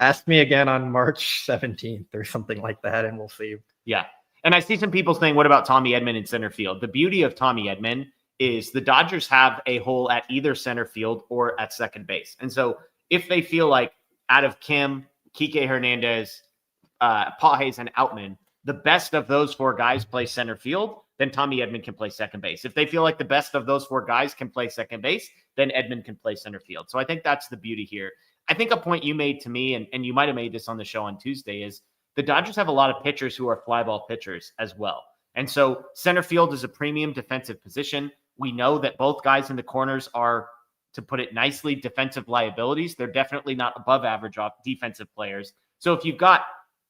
ask me again on March 17th or something like that and we'll see. Yeah. And I see some people saying, what about Tommy Edman in center field? The beauty of Tommy Edman is the Dodgers have a hole at either center field or at second base. And so if they feel like out of Kim, Kike Hernandez, Pages, and Outman, the best of those four guys play center field, then Tommy Edman can play second base. If they feel like the best of those four guys can play second base, then Edman can play center field. So I think that's the beauty here. I think a point you made to me, and you might have made this on the show on Tuesday, is the Dodgers have a lot of pitchers who are fly ball pitchers as well. And so center field is a premium defensive position. We know that both guys in the corners are, to put it nicely, defensive liabilities. They're definitely not above average defensive players. So if you've got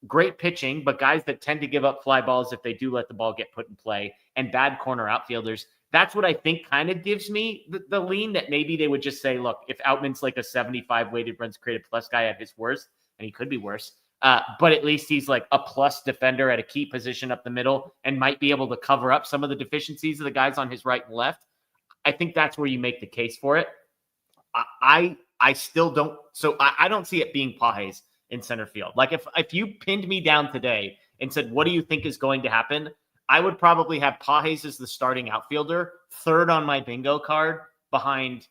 great pitching, but guys that tend to give up fly balls if they do let the ball get put in play, and bad corner outfielders, that's what I think kind of gives me the lean that maybe they would just say, look, if Outman's like a 75 weighted runs created plus guy at his worst, and he could be worse, but at least he's like a plus defender at a key position up the middle and might be able to cover up some of the deficiencies of the guys on his right and left. I think that's where you make the case for it. I still don't. So I don't see it being Pages in center field. Like if you pinned me down today and said, what do you think is going to happen? I would probably have Pages as the starting outfielder, third on my bingo card behind.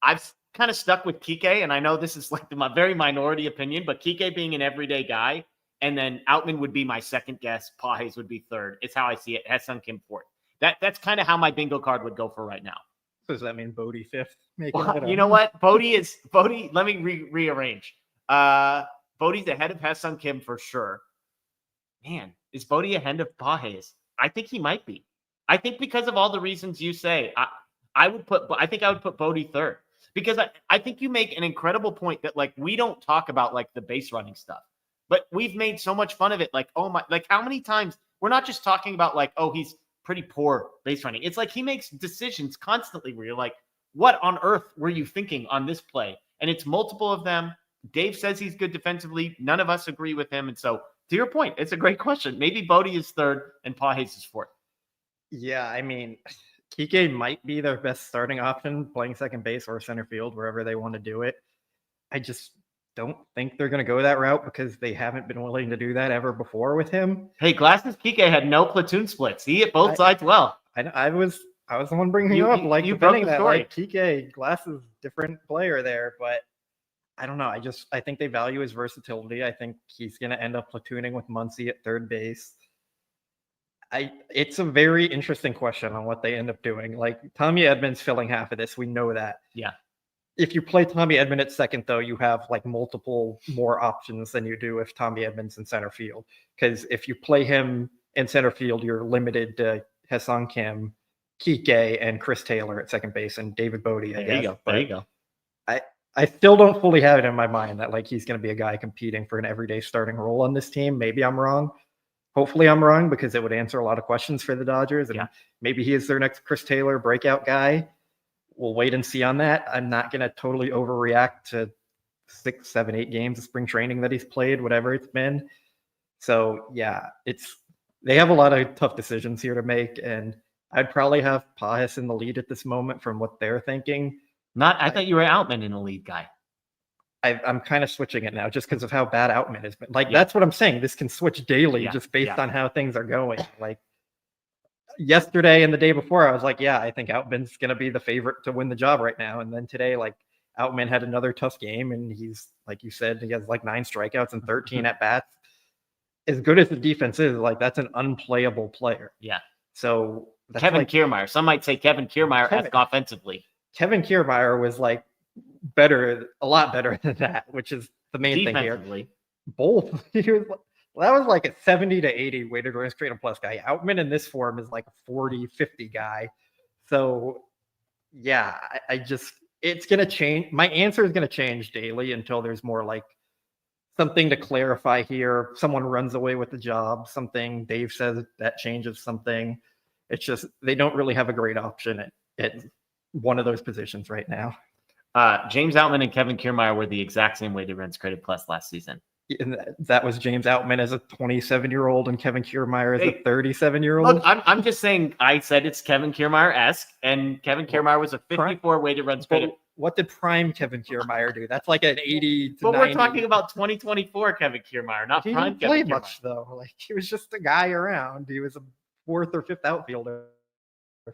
I've kind of stuck with Kike, and I know this is like my very minority opinion, but Kike being an everyday guy, and then Outman would be my second guess. Pages would be third. It's how I see it. Ha-Seong Kim fourth. That's kind of how my bingo card would go for right now. So does that mean Bodie fifth? Well, you know what? Bodie. Let me rearrange. Bodie's ahead of Ha-Seong Kim for sure. Man, is Bodie ahead of Pages? I think he might be. I think because of all the reasons you say, I think I would put Bodie third. Because I think you make an incredible point that like we don't talk about like the base running stuff, but we've made so much fun of it. Like, oh my, like how many times we're not just talking about like, oh, he's pretty poor base running. It's like he makes decisions constantly where you're like, what on earth were you thinking on this play? And it's multiple of them. Dave says he's good defensively. None of us agree with him. And so to your point, it's a great question. Maybe Bodie is third and Pages is fourth. Yeah, I mean, Kike might be their best starting option, playing second base or center field, wherever they want to do it. I just don't think they're going to go that route because they haven't been willing to do that ever before with him. Hey, Glasses Kike had no platoon splits. He hit both sides well. I was the one bringing him up, like you broke defending the that, story. like Kike, Glasses, different player there, but I don't know. I think they value his versatility. I think he's going to end up platooning with Muncy at third base. It's a very interesting question on what they end up doing. Like Tommy Edman's filling half of this. We know that. Yeah. If you play Tommy Edman at second, though, you have like multiple more options than you do if Tommy Edman's in center field. Because if you play him in center field, you're limited to Hassan Kim, Kike, and Chris Taylor at second base, and David Bodie. There you go. I still don't fully have it in my mind that like he's going to be a guy competing for an everyday starting role on this team. Maybe I'm wrong. Hopefully I'm wrong because it would answer a lot of questions for the Dodgers. And maybe he is their next Chris Taylor breakout guy. We'll wait and see on that. I'm not going to totally overreact to 6, 7, 8 games of spring training that he's played, whatever it's been. So yeah, they have a lot of tough decisions here to make. And I'd probably have Pajas in the lead at this moment from what they're thinking. I thought you were Outman in the lead guy. I'm kind of switching it now just because of how bad Outman has been. Like, that's what I'm saying. This can switch daily just based on how things are going. Like yesterday and the day before, I was like, yeah, I think Outman's going to be the favorite to win the job right now. And then today, like Outman had another tough game and he's, like you said, he has like 9 strikeouts and 13 at bats. As good as the defense is, like that's an unplayable player. Yeah. So Kevin Kiermaier. Some might say Kevin Kiermaier offensively. Kevin Kiermaier was like a lot better than that, which is the main thing here. Both. That was like a 70 to 80 weighted runs created plus guy. Outman in this form is like a 40, 50 guy. So yeah, it's going to change. My answer is going to change daily until there's more like something to clarify here. Someone runs away with the job, something Dave says that changes something. It's just, they don't really have a great option at one of those positions right now. James Outman and Kevin Kiermaier were the exact same weighted runs created plus last season. And that was James Outman as a 27-year-old and Kevin Kiermaier as a 37-year-old. Look, I'm just saying, I said it's Kevin Kiermaier-esque, and Kevin Kiermaier was a 54 weighted runs created. What did prime Kevin Kiermaier do? That's like an 80 to but 90. We're talking about 2024 Kevin Kiermaier, not he prime didn't play Kevin much Kiermaier. though. Like he was just a guy around. He was a 4th or 5th outfielder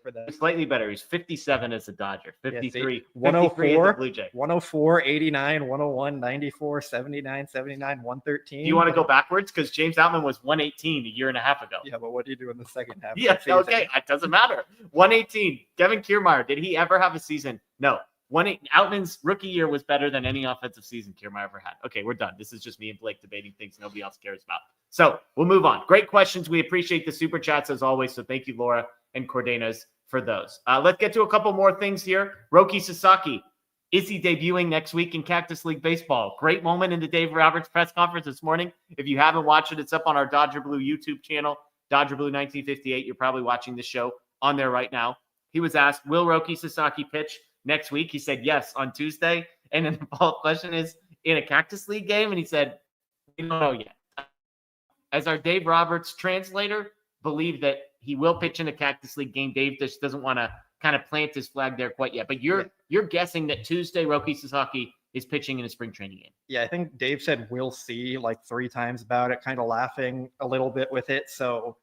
for that. Slightly better. He's 57 as a Dodger, 53, 104 as a Blue Jay. 104, 89, 101, 94, 79, 79, 113. Do you want to go backwards? Because James Outman was 118 a year and a half ago. Yeah, but what do you do in the second half? Yeah, okay. It doesn't matter. 118. Kevin Kiermaier, did he ever have a season? No. Outman's rookie year was better than any offensive season Kiermaier ever had. Okay, we're done. This is just me and Blake debating things nobody else cares about. So we'll move on. Great questions. We appreciate the super chats as always. So thank you, Laura and Cordenas, for those. Let's get to a couple more things here. Roki Sasaki, is he debuting next week in Cactus League Baseball? Great moment in the Dave Roberts press conference this morning. If you haven't watched it, it's up on our Dodger Blue YouTube channel, Dodger Blue 1958. You're probably watching the show on there right now. He was asked, will Roki Sasaki pitch next week? He said yes on Tuesday. And then the follow-up question is, in a Cactus League game? And he said, we don't know yet. As our Dave Roberts translator, believe that he will pitch in a Cactus League game. Dave just doesn't want to kind of plant his flag there quite yet. But you're guessing that Tuesday Roki Sasaki is pitching in a spring training game. Yeah, I think Dave said we'll see like 3 times about it, kind of laughing a little bit with it. So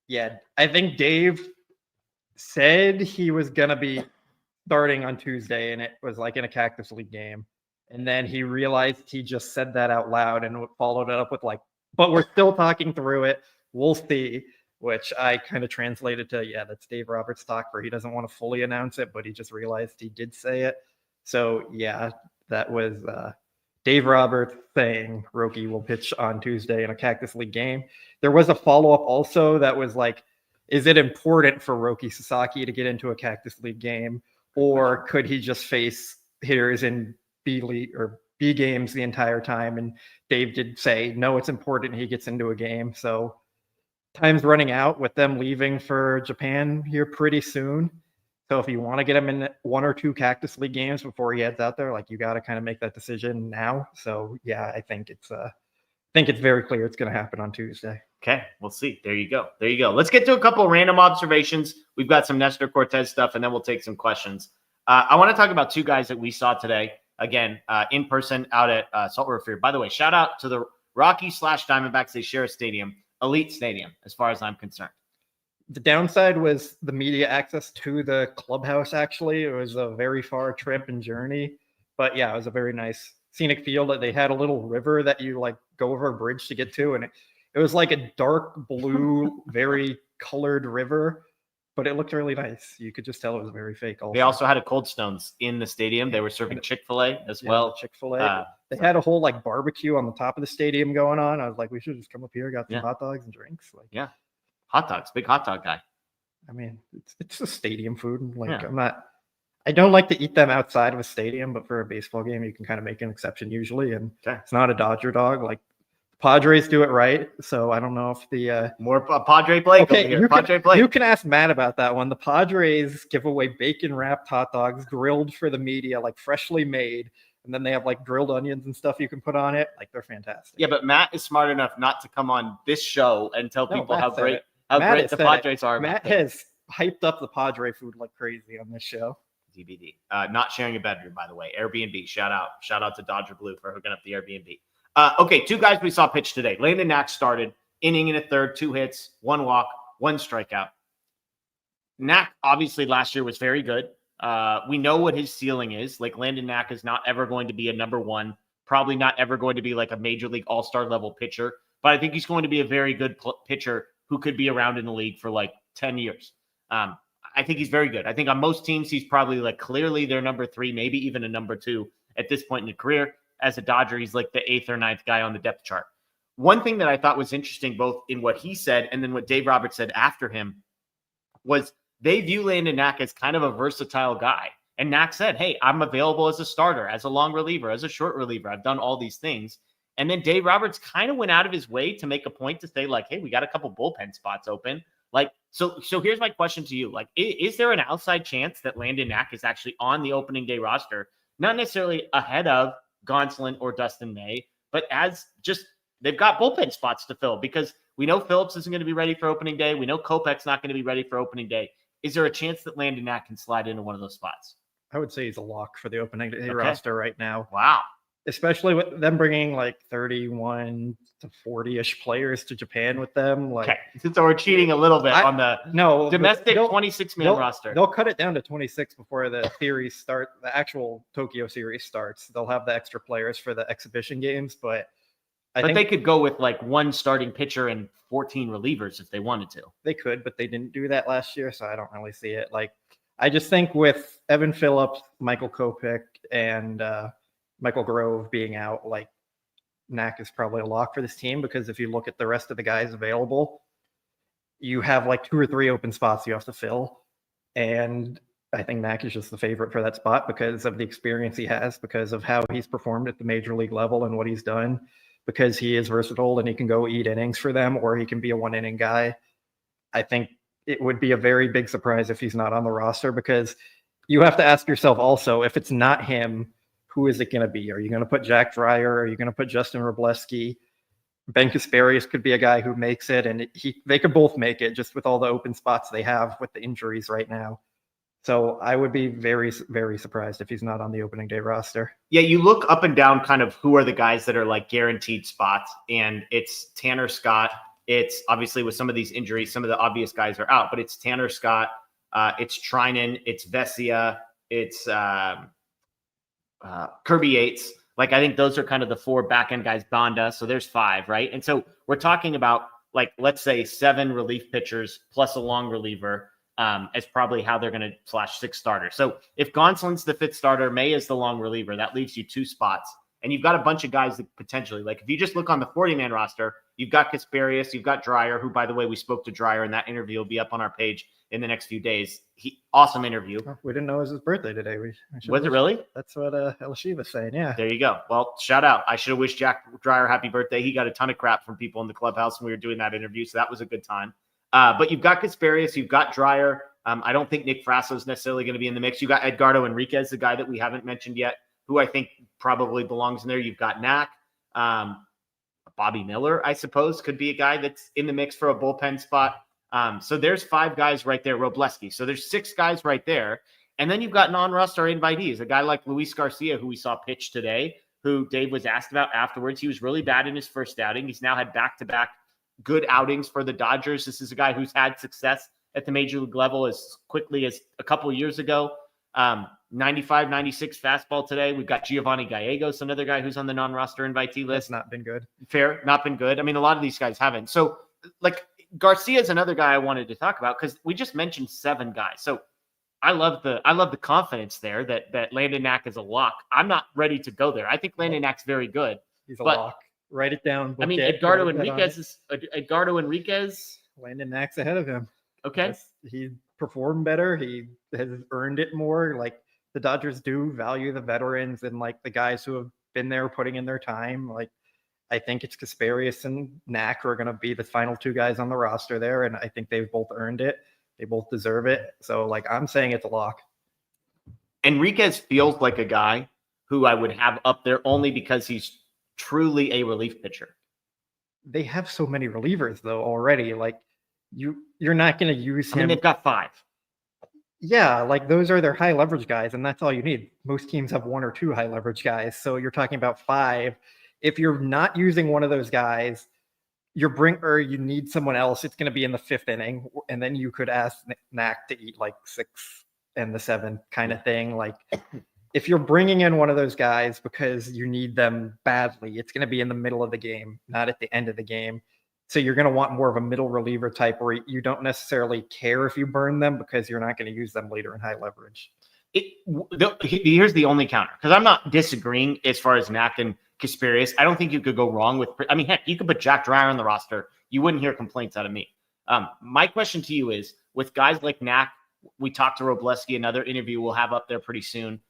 yeah, I think Dave said he was going to be starting on Tuesday, and it was like in a Cactus League game. And then he realized he just said that out loud and followed it up with like, but we're still talking through it. We'll see, which I kind of translated to, yeah, that's Dave Roberts' talk where he doesn't want to fully announce it, but he just realized he did say it. So yeah, that was Dave Roberts saying Roki will pitch on Tuesday in a Cactus League game. There was a follow-up also that was like, is it important for Roki Sasaki to get into a Cactus League game, or could he just face hitters in B League or B games the entire time? And Dave did say, no, it's important he gets into a game. So time's running out with them leaving for Japan here pretty soon. So if you want to get him in 1 or 2 Cactus League games before he heads out there, like you got to kind of make that decision now. So yeah, I think it's think it's very clear it's going to happen on Tuesday. Okay, we'll see. There you go. Let's get to a couple of random observations. We've got some Nestor Cortes stuff, and then we'll take some questions. I want to talk about two guys that we saw today, again, in person out at Salt River Field. By the way, shout out to the Rocky/Diamondbacks. They share a stadium, elite stadium, as far as I'm concerned. The downside was the media access to the clubhouse, actually. It was a very far trip and journey. But yeah, it was a very nice scenic field. They had a little river that you like go over a bridge to get to. And it was like a dark blue, very colored river, but it looked really nice. You could just tell it was very fake. They also had a Cold Stones in the stadium. They were serving Chick-fil-A as well. Chick-fil-A. They had a whole like barbecue on the top of the stadium going on. I was like, we should just come up here, got some hot dogs and drinks. Like, yeah. Hot dogs, big hot dog guy. I mean, it's a stadium food. Like I don't like to eat them outside of a stadium, but for a baseball game, you can kind of make an exception usually. And it's not a Dodger dog. Like Padres do it right. So I don't know if the more Padre Blake over here. Padre Blake. You can ask Matt about that one. The Padres give away bacon wrapped hot dogs grilled for the media, like freshly made. And then they have like grilled onions and stuff you can put on it. Like they're fantastic. Yeah, but Matt is smart enough not to come on this show and tell people how great the Padres are. Matt has hyped up the Padre food like crazy on this show. DBD. Not sharing a bedroom, by the way. Airbnb. Shout out to Dodger Blue for hooking up the Airbnb. Okay, two guys we saw pitch today. Landon Knack started, inning and a third, 2 hits, 1 walk, 1 strikeout. Knack, obviously, last year was very good. We know what his ceiling is. Like, Landon Knack is not ever going to be a number one, probably not ever going to be like a major league all-star level pitcher, but I think he's going to be a very good pitcher who could be around in the league for like 10 years. I think he's very good. I think on most teams, he's probably like clearly their number 3, maybe even a number 2 at this point in his career. As a Dodger, he's like the 8th or 9th guy on the depth chart. One thing that I thought was interesting, both in what he said and then what Dave Roberts said after him, was they view Landon Knack as kind of a versatile guy. And Knack said, hey, I'm available as a starter, as a long reliever, as a short reliever. I've done all these things. And then Dave Roberts kind of went out of his way to make a point to say, like, hey, we got a couple bullpen spots open. Like, so here's my question to you. Like, is there an outside chance that Landon Knack is actually on the opening day roster? Not necessarily ahead of Gonsolin or Dustin May, but as just they've got bullpen spots to fill, because we know Phillips isn't going to be ready for opening day. We know Kopech's not going to be ready for opening day. Is there a chance that Landon Knack can slide into one of those spots? I would say he's a lock for the opening day roster right now. Wow. Especially with them bringing like 31 to 40-ish players to Japan with them. Like, so we're cheating a little bit on the domestic 26-man roster. They'll cut it down to 26 before the series start. The actual Tokyo series starts. They'll have the extra players for the exhibition games, but I think they could go with like 1 starting pitcher and 14 relievers if they wanted to. They could, but they didn't do that last year, so I don't really see it. Like, I just think with Evan Phillips, Michael Kopech, and Michael Grove being out, like, Knack is probably a lock for this team, because if you look at the rest of the guys available, you have like 2 or 3 open spots you have to fill. And I think Knack is just the favorite for that spot because of the experience he has, because of how he's performed at the major league level and what he's done, because he is versatile and he can go eat innings for them, or he can be a 1-inning guy. I think it would be a very big surprise if he's not on the roster, because you have to ask yourself also, if it's not him, who is it going to be? Are you going to put Jack Dreyer? Are you going to put Justin Robleski? Ben Kasparius could be a guy who makes it, and they could both make it just with all the open spots they have with the injuries right now. So I would be very, very surprised if he's not on the opening day roster. Yeah, you look up and down kind of who are the guys that are like guaranteed spots, and it's Tanner Scott. It's obviously with some of these injuries, some of the obvious guys are out, but it's Tanner Scott, it's Trinan, it's Vesia, it's Kirby Yates. Like, I think those are kind of the 4 back-end guys, Bonda. So there's 5, right? And so we're talking about, like, let's say 7 relief pitchers plus a long reliever as probably how they're going to /6 starters. So if Gonsolin's the 5th starter, May is the long reliever, that leaves you 2 spots. And you've got a bunch of guys that potentially, like, if you just look on the 40-man roster, you've got Kasparius, you've got Dreyer, who, by the way, we spoke to Dreyer, and that interview will be up on our page in the next few days. Awesome interview. Oh, we didn't know it was his birthday today. Was it really? That's what LSU was saying, yeah. There you go. Well, shout out. I should have wished Jack Dreyer happy birthday. He got a ton of crap from people in the clubhouse when we were doing that interview, so that was a good time. But you've got Kasparius, you've got Dreyer. I don't think Nick Frasso is necessarily going to be in the mix. You got Edgardo Enriquez, the guy that we haven't mentioned yet, who I think probably belongs in there. You've got Knack. A Bobby Miller, I suppose, could be a guy that's in the mix for a bullpen spot. So there's 5 guys right there, Robleski. So there's 6 guys right there. And then you've got non-roster invitees, a guy like Luis Garcia, who we saw pitch today, who Dave was asked about afterwards. He was really bad in his first outing. He's now had back-to-back good outings for the Dodgers. This is a guy who's had success at the major league level as quickly as a couple of years ago. 95, 96 fastball today. We've got Giovanni Gallegos, another guy who's on the non-roster invitee list. That's not been good. Fair, not been good. I mean, a lot of these guys haven't. So, like, Garcia is another guy I wanted to talk about because we just mentioned 7 guys. So I love the confidence there that Landon Knack is a lock. I'm not ready to go there. I think Landon Knack's very good. He's a lock. Write it down. I mean, Edgardo Enriquez. Landon Knack's ahead of him. Okay. He performed better. He has earned it more. Like, the Dodgers do value the veterans and like the guys who have been there putting in their time. Like, I think it's Kasparius and Knack who are going to be the final 2 guys on the roster there. And I think they've both earned it. They both deserve it. So, like, I'm saying it's a lock. Enriquez feels like a guy who I would have up there only because he's truly a relief pitcher. They have so many relievers though already. Like, you're not going to use him. I mean, they've got 5. Yeah, like, those are their high leverage guys, and that's all you need. Most teams have 1 or 2 high leverage guys. So you're talking about 5. If you're not using one of those guys, you need someone else. It's going to be in the 5th inning, and then you could ask Knack to eat like 6 and the 7th kind of thing. Like, if you're bringing in one of those guys because you need them badly, it's going to be in the middle of the game, not at the end of the game. So you're going to want more of a middle reliever type where you don't necessarily care if you burn them because you're not going to use them later in high leverage. Here's the only counter, because I'm not disagreeing as far as Knack and Kasparius. I don't think you could go wrong with. I mean, heck, you could put Jack Dreyer on the roster. You wouldn't hear complaints out of me. My question to you is, with guys like Knack, we talked to Robleski, another interview we'll have up there pretty soon.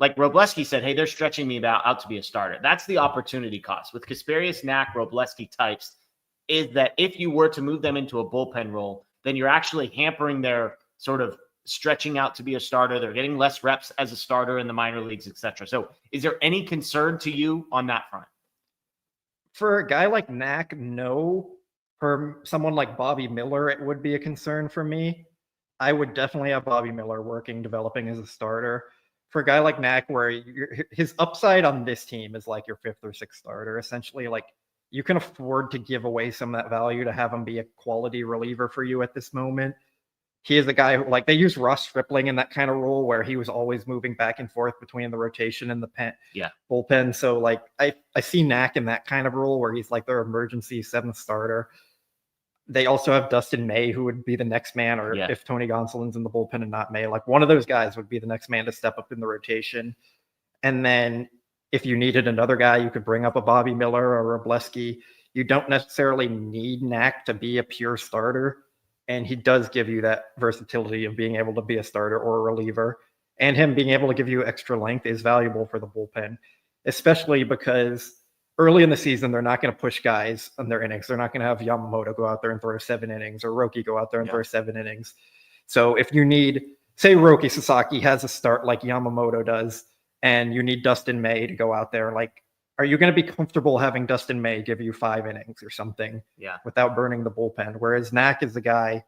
Like Robleski said, hey, they're stretching me out to be a starter. That's the opportunity cost. With Kasparius, Knack, Robleski types, is that if you were to move them into a bullpen role, then you're actually hampering their sort of stretching out to be a starter. They're getting less reps as a starter in the minor leagues, etc. So is there any concern to you on that front? For a guy like Knack, no. For someone like Bobby Miller, it would be a concern for me. I would definitely have Bobby Miller developing as a starter. For a guy like Knack, where his upside on this team is like your 5th or 6th starter, essentially, like, you can afford to give away some of that value to have him be a quality reliever for you at this moment. He is a guy who, like, they use Ross Stripling in that kind of role where he was always moving back and forth between the rotation and the bullpen. So, like, I see Knack in that kind of role where he's like their emergency 7th starter. They also have Dustin May, who would be the next man, or if Tony Gonsolin's in the bullpen and not May, like, one of those guys would be the next man to step up in the rotation. And then if you needed another guy, you could bring up a Bobby Miller or a Robleski. You don't necessarily need Knack to be a pure starter. And he does give you that versatility of being able to be a starter or a reliever. And him being able to give you extra length is valuable for the bullpen, especially because early in the season, they're not going to push guys on their innings. They're not going to have Yamamoto go out there and throw 7 innings or Roki go out there and throw 7 innings. So if you need, say Roki Sasaki has a start like Yamamoto does, and you need Dustin May to go out there, like, are you going to be comfortable having Dustin May give you 5 innings or something without burning the bullpen? Whereas Knack is the guy,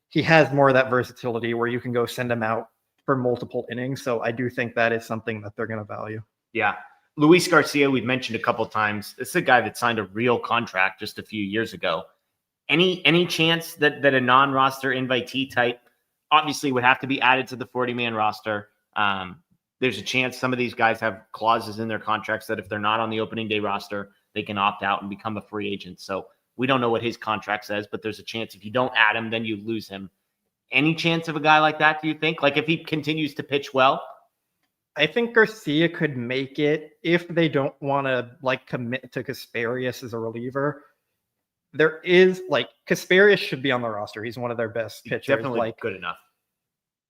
he has more of that versatility where you can go send him out for multiple innings. So I do think that is something that they're going to value. Yeah. Luis Garcia, we've mentioned a couple of times. This is a guy that signed a real contract just a few years ago. Any chance that a non-roster invitee type obviously would have to be added to the 40-man roster? There's a chance some of these guys have clauses in their contracts that if they're not on the opening day roster, they can opt out and become a free agent. So we don't know what his contract says, but there's a chance if you don't add him, then you lose him. Any chance of a guy like that, do you think? Like, if he continues to pitch well? I think Garcia could make it if they don't want to, like, commit to Kasparius as a reliever. There is, like, Kasparius should be on the roster. He's one of their best pitchers. Definitely like, good enough.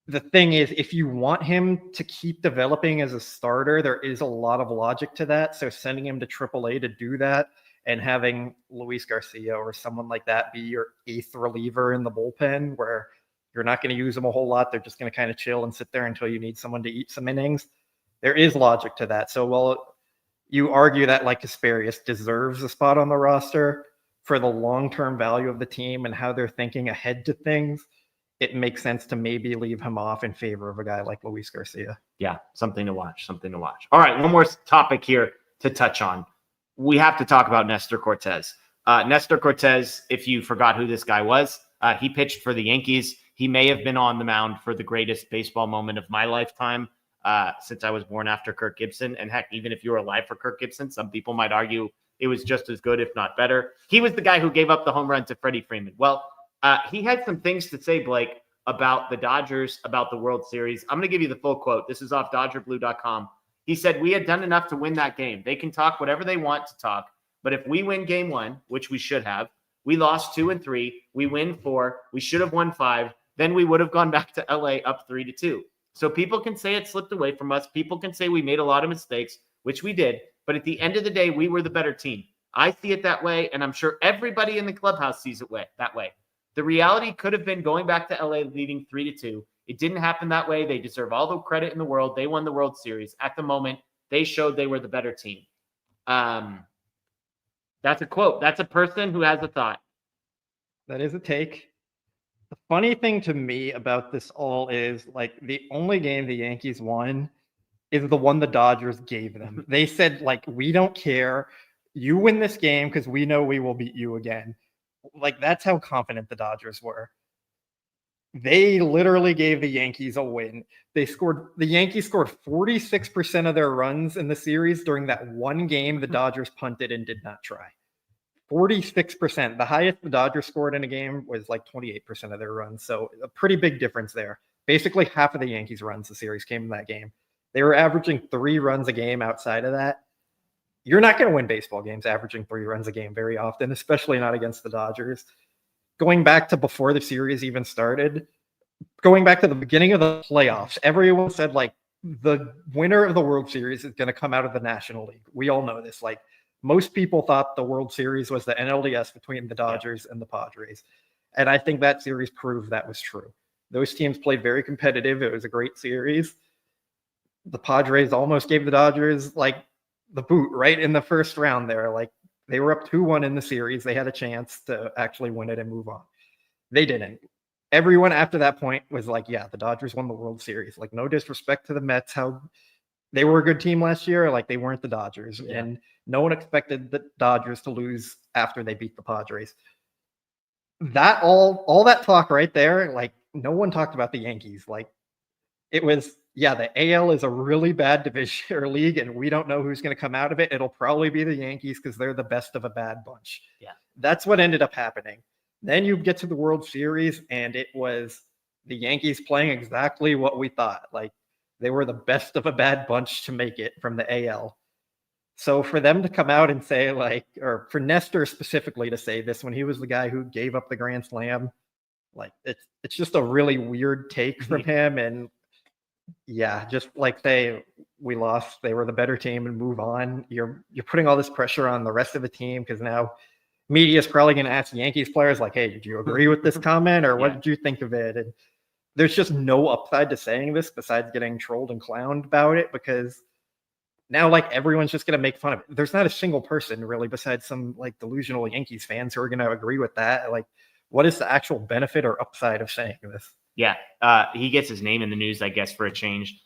The thing is, if you want him to keep developing as a starter, there is a lot of logic to that. So sending him to AAA to do that and having Luis Garcia or someone like that be your 8th reliever in the bullpen, where you're not going to use them a whole lot. They're just going to kind of chill and sit there until you need someone to eat some innings. There is logic to that. So, well, you argue that like Kasparius deserves a spot on the roster for the long-term value of the team and how they're thinking ahead to things. It makes sense to maybe leave him off in favor of a guy like Luis Garcia. Yeah, something to watch. All right, one more topic here to touch on. We have to talk about Nestor Cortes. Nestor Cortes, if you forgot who this guy was, he pitched for the Yankees. He may have been on the mound for the greatest baseball moment of my lifetime since I was born after Kirk Gibson. And heck, even if you were alive for Kirk Gibson, some people might argue it was just as good, if not better. He was the guy who gave up the home run to Freddie Freeman. Well, he had some things to say, Blake, about the Dodgers, about the World Series. I'm going to give you the full quote. This is off DodgerBlue.com. He said, "We had done enough to win that game. They can talk whatever they want to talk. But if we win game 1, which we should have, we lost 2 and 3, we win 4, we should have won 5, then we would have gone back to LA up 3-2. So people can say it slipped away from us. People can say we made a lot of mistakes, which we did. But at the end of the day, we were the better team. I see it that way, and I'm sure everybody in the clubhouse sees it that way. The reality could have been going back to LA leading 3-2. It didn't happen that way. They deserve all the credit in the world. They won the World Series. At the moment, they showed they were the better team." That's a quote. That's a person who has a thought. That is a take. The funny thing to me about this all is like the only game the Yankees won is the one the Dodgers gave them. They said, like, we don't care. You win this game because we know we will beat you again. Like, that's how confident the Dodgers were. They literally gave the Yankees a win. The Yankees scored 46% of their runs in the series during that one game the Dodgers punted and did not try. 46%. The highest the Dodgers scored in a game was like 28% of their runs. So a pretty big difference there. Basically half of the Yankees' runs the series came in that game. They were averaging 3 runs a game outside of that. You're not going to win baseball games averaging 3 runs a game very often, especially not against the Dodgers. Going back to before the series even started, going back to the beginning of the playoffs, everyone said, like, the winner of the World Series is going to come out of the National League. We all know this. Like, most people thought the World Series was the NLDS between the Dodgers and the Padres. And I think that series proved that was true. Those teams played very competitive. It was a great series. The Padres almost gave the Dodgers, like, the boot right in the first round there. Like, they were up 2-1 in the series. They had a chance to actually win it and move on. They didn't. Everyone after that point was like, yeah, the Dodgers won the World Series. Like, no disrespect to the Mets, how they were a good team last year. Like, they weren't the Dodgers. Yeah. And no one expected the Dodgers to lose after they beat the Padres. That all that talk right there, like, no one talked about the Yankees. Like, it was, yeah, the AL is a really bad division or league, and we don't know who's going to come out of it. It'll probably be the Yankees because they're the best of a bad bunch. Yeah. That's what ended up happening. Then you get to the World Series, and it was the Yankees playing exactly what we thought. Like, they were the best of a bad bunch to make it from the AL. So for them to come out and say, like, or for Nestor specifically to say this when he was the guy who gave up the Grand Slam, like, it's just a really weird take from him. And yeah, just like say we lost, they were the better team, and move on. You're putting all this pressure on the rest of the team because now media is probably going to ask Yankees players like, hey, did you agree with this comment, or what did you think of it? And there's just no upside to saying this besides getting trolled and clowned about it, because now, like, everyone's just going to make fun of it. There's not a single person really besides some, like, delusional Yankees fans who are going to agree with that. Like, what is the actual benefit or upside of saying this? Yeah, he gets his name in the news, I guess, for a change.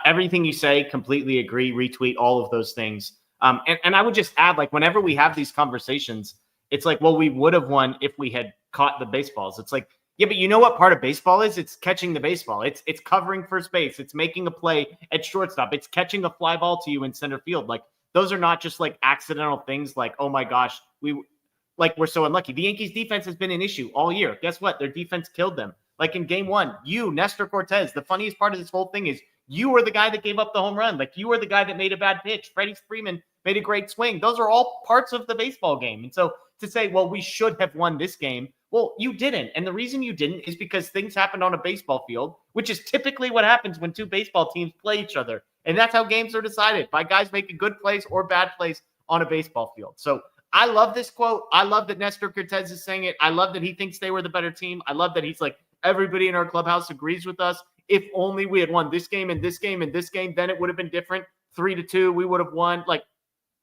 Everything you say, completely agree, retweet, all of those things. And I would just add, like, whenever we have these conversations, it's like, well, we would have won if we had caught the baseballs. It's like, yeah, but you know what part of baseball is? It's catching the baseball. It's covering first base. It's making a play at shortstop. It's catching a fly ball to you in center field. Like, those are not just like accidental things like, oh my gosh, we're so unlucky. The Yankees defense has been an issue all year. Guess what? Their defense killed them. Like in game 1, Nestor Cortes, the funniest part of this whole thing is you were the guy that gave up the home run. Like, you were the guy that made a bad pitch. Freddie Freeman made a great swing. Those are all parts of the baseball game. And so to say, well, we should have won this game, well, you didn't. And the reason you didn't is because things happened on a baseball field, which is typically what happens when 2 baseball teams play each other. And that's how games are decided, by guys making good plays or bad plays on a baseball field. So I love this quote. I love that Nestor Cortes is saying it. I love that he thinks they were the better team. I love that he's like, everybody in our clubhouse agrees with us. If only we had won this game and this game and this game, then it would have been different. 3-2, we would have won. Like,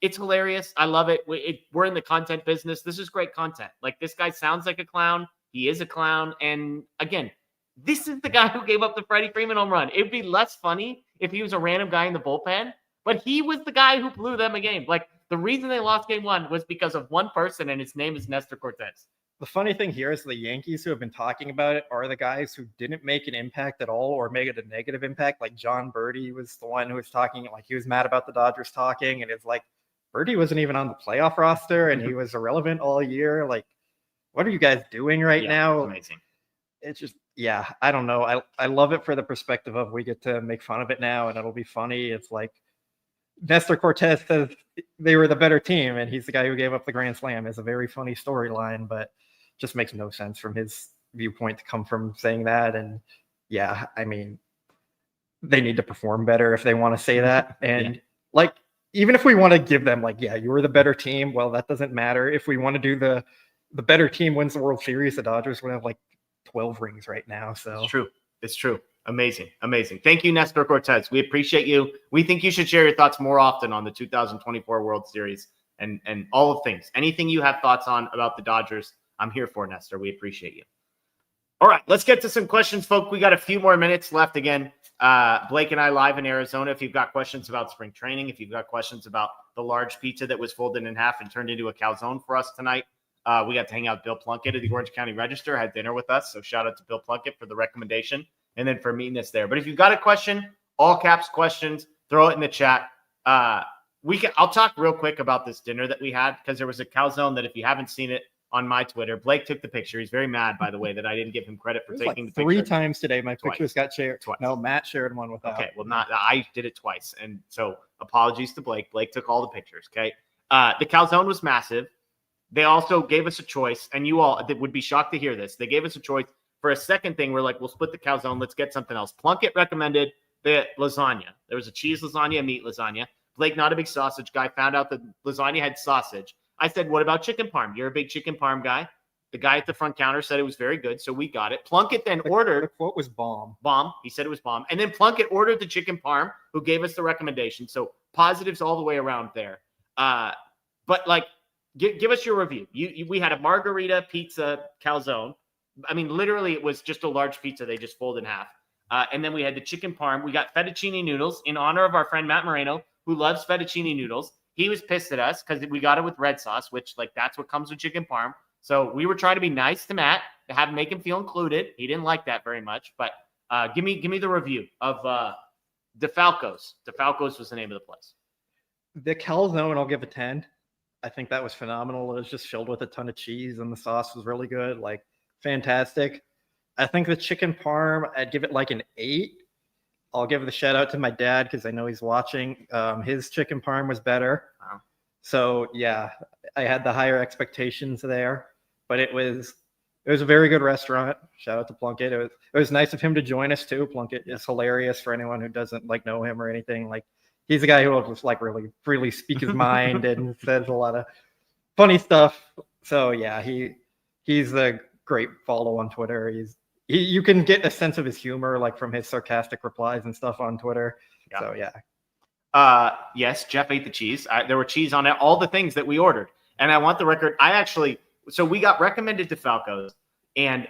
It's hilarious. I love it. We're in the content business. This is great content. Like, this guy sounds like a clown. He is a clown. And again, this is the guy who gave up the Freddie Freeman home run. It'd be less funny if he was a random guy in the bullpen, but he was the guy who blew them a game. Like, the reason they lost game 1 was because of one person, and his name is Nestor Cortes. The funny thing here is the Yankees who have been talking about it are the guys who didn't make an impact at all or make it a negative impact. Like John Birdie was the one who was talking, like he was mad about the Dodgers talking, and it's like Birdie wasn't even on the playoff roster and he was irrelevant all year. Like, what are you guys doing right now? Amazing. It's just, yeah, I don't know. I love it for the perspective of we get to make fun of it now and it'll be funny. It's like Nestor Cortes says they were the better team and he's the guy who gave up the grand slam. It's a very funny storyline, but just makes no sense from his viewpoint to come from saying that. And yeah, I mean, they need to perform better if they want to say that. And like, even if we want to give them like, yeah, you were the better team, well, that doesn't matter. If we want to do the better team wins the World Series, the Dodgers would have like 12 rings right now. So It's true. Amazing. Thank you, Nestor Cortes. We appreciate you. We think you should share your thoughts more often on the 2024 World Series and all of things. Anything you have thoughts on about the Dodgers, I'm here for, Nestor. We appreciate you. All right, let's get to some questions, folks. We got a few more minutes left. Again, Blake and I live in Arizona. If you've got questions about spring training, if you've got questions about the large pizza that was folded in half and turned into a calzone for us tonight, we got to hang out with Bill Plunkett at the Orange County Register, had dinner with us. So shout out to Bill Plunkett for the recommendation and then for meeting us there. But if you've got a question, all caps questions, throw it in the chat. I'll talk real quick about this dinner that we had because there was a calzone that if you haven't seen it, on my Twitter. Blake took the picture. He's very mad, by the way, that I didn't give him credit for taking the picture. 3 times today, my pictures got shared. Twice. No, Matt shared one without. Okay, well, I did it twice. And so apologies to Blake. Blake took all the pictures, okay? The calzone was massive. They also gave us a choice, and you all would be shocked to hear this. They gave us a choice for a second thing. We're like, we'll split the calzone. Let's get something else. Plunkett recommended the lasagna. There was a cheese lasagna, a meat lasagna. Blake, not a big sausage guy, found out that lasagna had sausage. I said, what about chicken parm? You're a big chicken parm guy. The guy at the front counter said it was very good, so we got it. Plunkett then ordered. The quote was bomb. Bomb. He said it was bomb. And then Plunkett ordered the chicken parm, who gave us the recommendation. So positives all the way around there. But like, give us your review. We had a margarita pizza calzone. I mean, literally, it was just a large pizza they just folded in half. And then we had the chicken parm. We got fettuccine noodles in honor of our friend Matt Moreno, who loves fettuccine noodles. He was pissed at us because we got it with red sauce, which like that's what comes with chicken parm. So we were trying to be nice to Matt to make him feel included. He didn't like that very much, but give me the review of DeFalco's. DeFalco's was the name of the place. The calzone, I'll give a 10. I think that was phenomenal. It was just filled with a ton of cheese and the sauce was really good. Like, fantastic. I think the chicken parm, I'd give it like an 8. I'll give the shout out to my dad because I know he's watching. His chicken parm was better. Wow. So yeah, I had the higher expectations there, but it was a very good restaurant. Shout out to Plunkett. It was nice of him to join us too. Plunkett is hilarious for anyone who doesn't like know him or anything. Like, he's a guy who will just like really freely speak his mind and says a lot of funny stuff. So yeah, he's a great follow on Twitter. You can get a sense of his humor like from his sarcastic replies and stuff on Twitter. Yeah. So yeah. Yes, Jeff ate the cheese. There were cheese on it, all the things that we ordered. And I want the record. So we got recommended to Falco's, and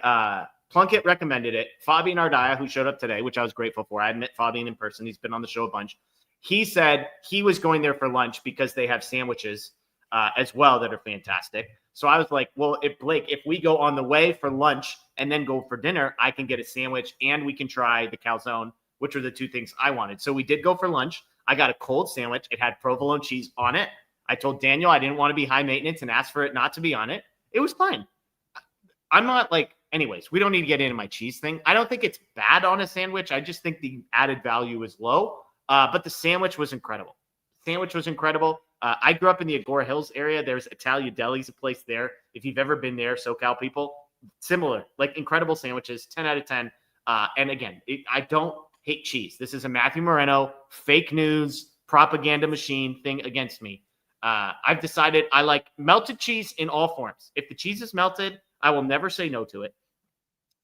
Plunkett recommended it. Fabian Ardaya, who showed up today, which I was grateful for. I met Fabian in person. He's been on the show a bunch. He said he was going there for lunch because they have sandwiches as well that are fantastic. So I was like, well, if we go on the way for lunch and then go for dinner, I can get a sandwich and we can try the calzone, which are the 2 things I wanted. So we did go for lunch. I got a cold sandwich. It had provolone cheese on it. I told Daniel I didn't want to be high maintenance and asked for it not to be on it. It was fine. I'm not like, anyways, we don't need to get into my cheese thing. I don't think it's bad on a sandwich. I just think the added value is low. But the sandwich was incredible. I grew up in the Agora Hills area. There's Italia Deli's, a place there. If you've ever been there, SoCal people, similar, like incredible sandwiches, 10 out of 10. And again, I don't hate cheese. This is a Matthew Moreno fake news propaganda machine thing against me. I've decided I like melted cheese in all forms. If the cheese is melted, I will never say no to it.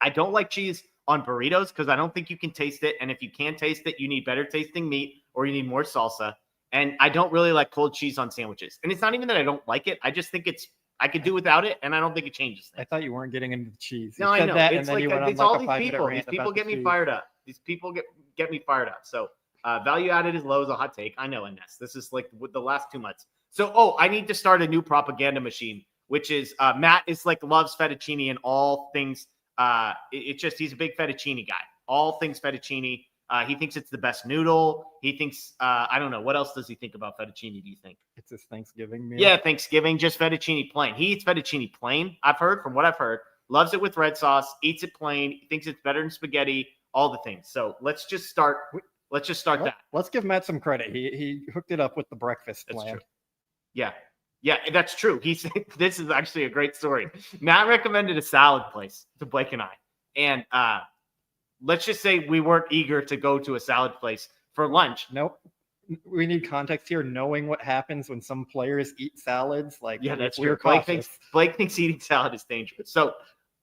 I don't like cheese on burritos because I don't think you can taste it. And if you can taste it, you need better tasting meat or you need more salsa. And I don't really like cold cheese on sandwiches. And it's not even that I don't like it. I just think I could do without it, and I don't think it changes things. I thought you weren't getting into the cheese. No, I know. It's like it's all these people. These people get me fired up. These people get me fired up. So value added is low is a hot take. I know, Ines. This is like the last 2 months. So I need to start a new propaganda machine, which is Matt is like loves fettuccine and all things. It's just he's a big fettuccine guy. All things fettuccine. He thinks it's the best noodle. He thinks, I don't know. What else does he think about fettuccine, do you think? It's his Thanksgiving meal. Yeah, Thanksgiving, just fettuccine plain. He eats fettuccine plain, from what I've heard. Loves it with red sauce, eats it plain, thinks it's better than spaghetti, all the things. So let's just start that. Let's give Matt some credit. He hooked it up with the breakfast plan. That's true. Yeah, that's true. He said this is actually a great story. Matt recommended a salad place to Blake and I. And let's just say we weren't eager to go to a salad place for lunch. Nope. We need context here, knowing what happens when some players eat salads. Like, yeah, that's true. Blake thinks eating salad is dangerous. So,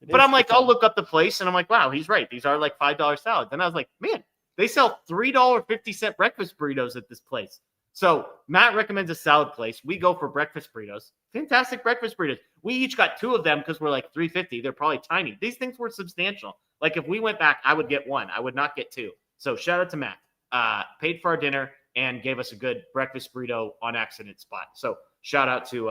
but I'm like, I'll look up the place, and I'm like, wow, he's right. These are like $5 salads. And I was like, man, they sell $3.50 breakfast burritos at this place. So Matt recommends a salad place. We go for breakfast burritos. Fantastic breakfast burritos. We each got 2 of them because we're like $3.50. They're probably tiny. These things were substantial. Like if we went back, I would get 1. I would not get 2. So shout out to Matt. Paid for our dinner and gave us a good breakfast burrito on accident spot. So shout out to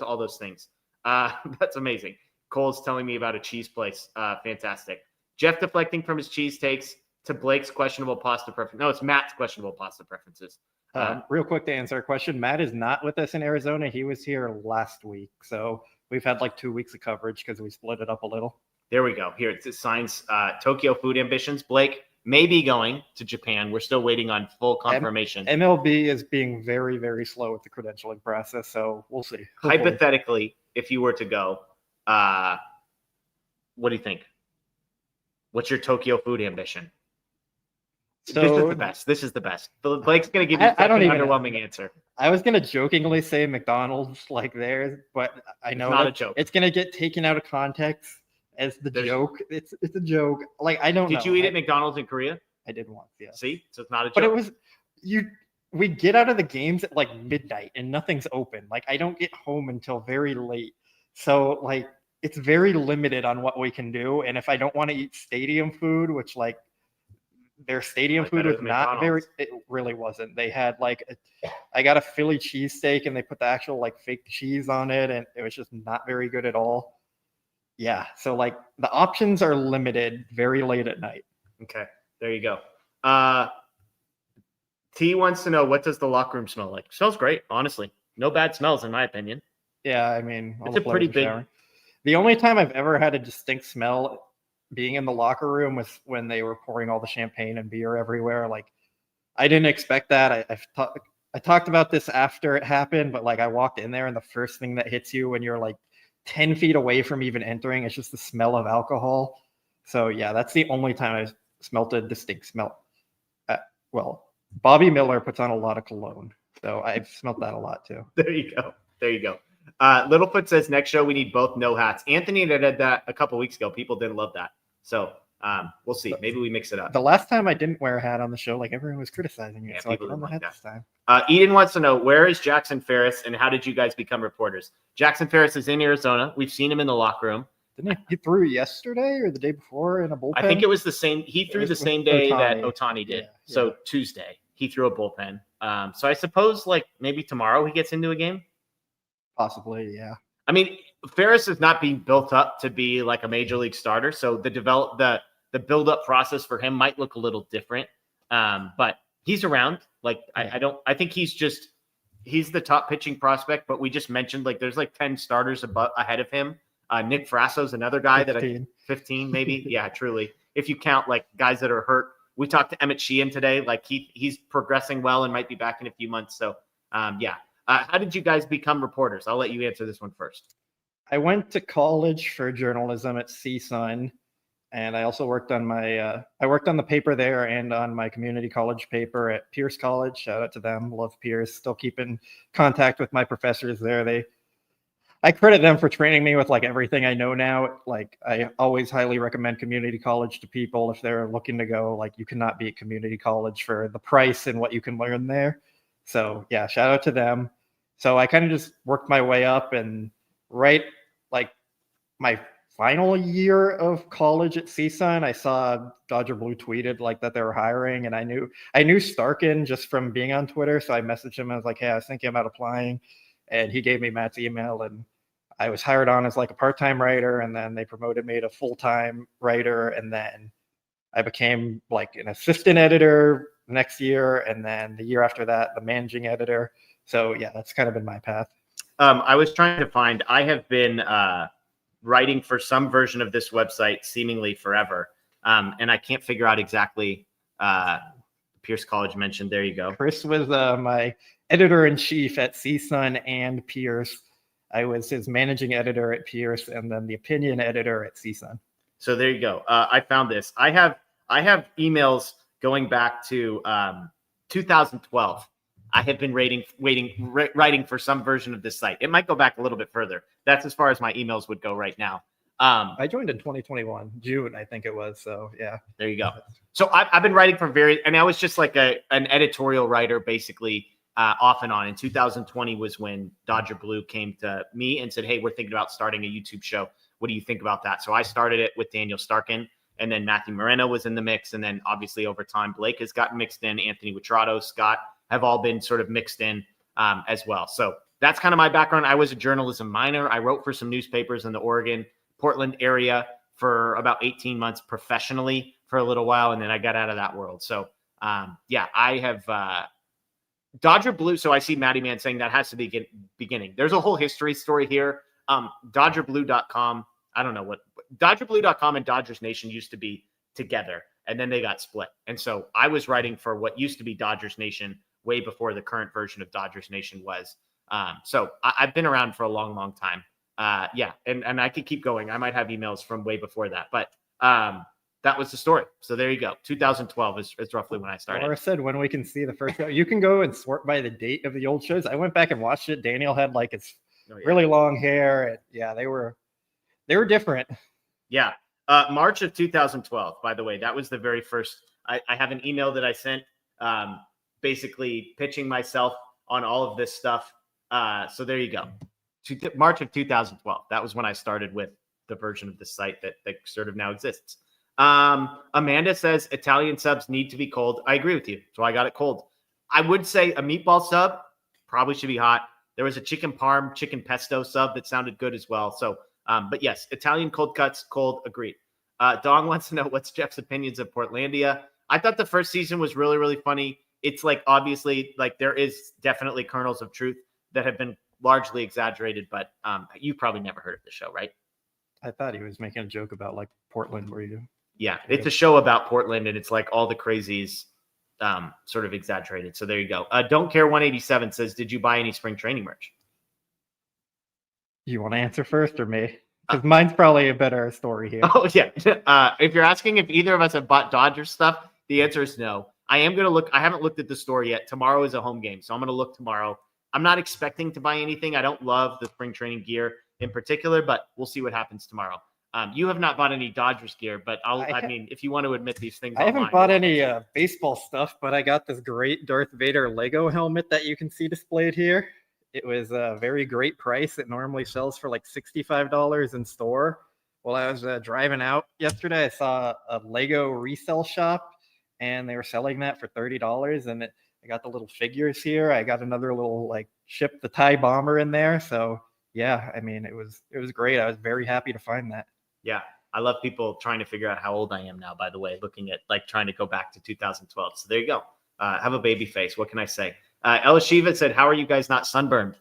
all those things. That's amazing. Cole's telling me about a cheese place. Fantastic. Jeff deflecting from his cheese takes to Blake's questionable pasta preference. No, it's Matt's questionable pasta preferences. Real quick to answer a question, Matt is not with us in Arizona. He was here last week. So we've had like 2 weeks of coverage because we split it up a little. There we go. Here it signs Tokyo food ambitions. Blake may be going to Japan. We're still waiting on full confirmation. MLB is being very, very slow with the credentialing process. So we'll see. Hopefully. Hypothetically, if you were to go, what do you think? What's your Tokyo food ambition? So, this is the best. Blake's going to give you an underwhelming answer. I was going to jokingly say McDonald's like theirs, but I know it's not a joke. It's going to get taken out of context as the joke. It's a joke. Like, I don't know. Did you eat at McDonald's in Korea? I did once, yeah. See? So it's not a joke. But it was we get out of the games at like midnight and nothing's open. Like, I don't get home until very late. So like it's very limited on what we can do. And if I don't want to eat stadium food, which like their stadium food was not it really wasn't. They had I got a Philly cheesesteak and they put the actual like fake cheese on it and it was just not very good at all. Yeah. So like the options are limited very late at night. Okay. There you go. T wants to know, what does the locker room smell like? Smells great, honestly. No bad smells in my opinion. Yeah. I mean, it's a pretty big. The only time I've ever had a distinct smell being in the locker room was when they were pouring all the champagne and beer everywhere. Like, I didn't expect that. I talked about this after it happened, but like I walked in there and the first thing that hits you when you're like 10 feet away from even entering, it's just the smell of alcohol. So yeah, that's the only time I smelt a distinct smell. Well, Bobby Miller puts on a lot of cologne, so I've smelt that a lot too. There you go. Littlefoot says next show we need both no hats. Anthony did that a couple weeks ago. People didn't love that. So we'll see. Maybe we mix it up. The last time I didn't wear a hat on the show, like everyone was criticizing it. Yeah, so I put on the hat this time. Eden wants to know, where is Jackson Ferris and how did you guys become reporters? Jackson Ferris is in Arizona. We've seen him in the locker room. Didn't he threw yesterday or the day before in a bullpen? I think it was the same. He threw the same day that Ohtani did. Yeah. So Tuesday, he threw a bullpen. So I suppose like maybe tomorrow he gets into a game. Possibly, yeah. I mean, Ferris is not being built up to be like a major league starter, so the build up process for him might look a little different. But he's around. Like I think he's the top pitching prospect. But we just mentioned like there's like 10 starters ahead of him. Nick Frasso's another guy 15 maybe. Yeah, truly. If you count like guys that are hurt, we talked to Emmett Sheehan today. Like he's progressing well and might be back in a few months. So yeah. How did you guys become reporters? I'll let you answer this one first. I went to college for journalism at CSUN, and I also worked on the paper there and on my community college paper at Pierce College. Shout out to them. Love Pierce. Still keep in contact with my professors there. I credit them for training me with like everything I know now. Like I always highly recommend community college to people if they're looking to go. Like you cannot be at community college for the price and what you can learn there. So yeah, shout out to them. So I kind of just worked my way up, and like my final year of college at CSUN, I saw Dodger Blue tweeted like that they were hiring, and I knew Starkin just from being on Twitter. So I messaged him. I was like, hey, I was thinking about applying, and he gave me Matt's email, and I was hired on as like a part-time writer, and then they promoted me to full-time writer, and then I became like an assistant editor next year, and then the year after that, the managing editor. So yeah, that's kind of been my path. I was trying to find. I have been writing for some version of this website seemingly forever, and I can't figure out exactly. Pierce College mentioned. There you go. Chris was my editor-in-chief at CSUN and Pierce. I was his managing editor at Pierce, and then the opinion editor at CSUN. So there you go. I found this. I have emails going back to 2012. I have been writing for some version of this site. It might go back a little bit further. That's as far as my emails would go right now. I joined in 2021, June, I think it was. So yeah, there you go. So I've been writing for I was just like an editorial writer, basically off and on. In 2020 was when Dodger Blue came to me and said, hey, we're thinking about starting a YouTube show. What do you think about that? So I started it with Daniel Starkin, and then Matthew Moreno was in the mix. And then obviously over time, Blake has gotten mixed in, Anthony Witrato, Scott have all been sort of mixed in as well. So that's kind of my background. I was a journalism minor. I wrote for some newspapers in the Oregon, Portland area for about 18 months professionally for a little while. And then I got out of that world. So yeah, I have Dodger Blue. So I see Matty Man saying that has to be beginning. There's a whole history story here. DodgerBlue.com. I don't know what DodgerBlue.com and Dodgers Nation used to be together, and then they got split. And so I was writing for what used to be Dodgers Nation way before the current version of Dodgers Nation was. So I've been around for a long, long time. Yeah. And I could keep going. I might have emails from way before that, but that was the story. So there you go. 2012 is roughly when I started. Laura said when we can see the first show. You can go and sort by the date of the old shows. I went back and watched it. Daniel had like his really long hair. And, yeah, they were different. Yeah. March of 2012, by the way, that was the very first. I have an email that I sent basically pitching myself on all of this stuff. So there you go. March of 2012. That was when I started with the version of the site that sort of now exists. Amanda says Italian subs need to be cold. I agree with you. So I got it cold. I would say a meatball sub probably should be hot. There was a chicken parm, chicken pesto sub that sounded good as well. So, but yes, Italian cold cuts, cold, agreed. Dong wants to know what's Jeff's opinions of Portlandia. I thought the first season was really, really funny. It's like, obviously, like there is definitely kernels of truth that have been largely exaggerated, but you probably never heard of the show, right? I thought he was making a joke about like Portland, where you. Yeah, it's a show about Portland, and it's like all the crazies sort of exaggerated. So there you go. Don't Care 187 says, did you buy any spring training merch? You want to answer first or me? Because mine's probably a better story here. Oh, yeah. If you're asking if either of us have bought Dodgers stuff, the answer is no. I am going to look. I haven't looked at the store yet. Tomorrow is a home game, so I'm going to look tomorrow. I'm not expecting to buy anything. I don't love the spring training gear in particular, but we'll see what happens tomorrow. You have not bought any Dodgers gear, but I mean, if you want to admit these things, I haven't bought any baseball stuff, but I got this great Darth Vader Lego helmet that you can see displayed here. It was a very great price. It normally sells for like $65 in store. While I was driving out yesterday, I saw a Lego resale shop, and they were selling that for $30. And I got the little figures here. I got another little like ship the Thai bomber in there. So yeah, I mean, it was great. I was very happy to find that. Yeah, I love people trying to figure out how old I am now, by the way, looking at like trying to go back to 2012. So there you go. Have a baby face. What can I say? Ella Shiva said, how are you guys not sunburned?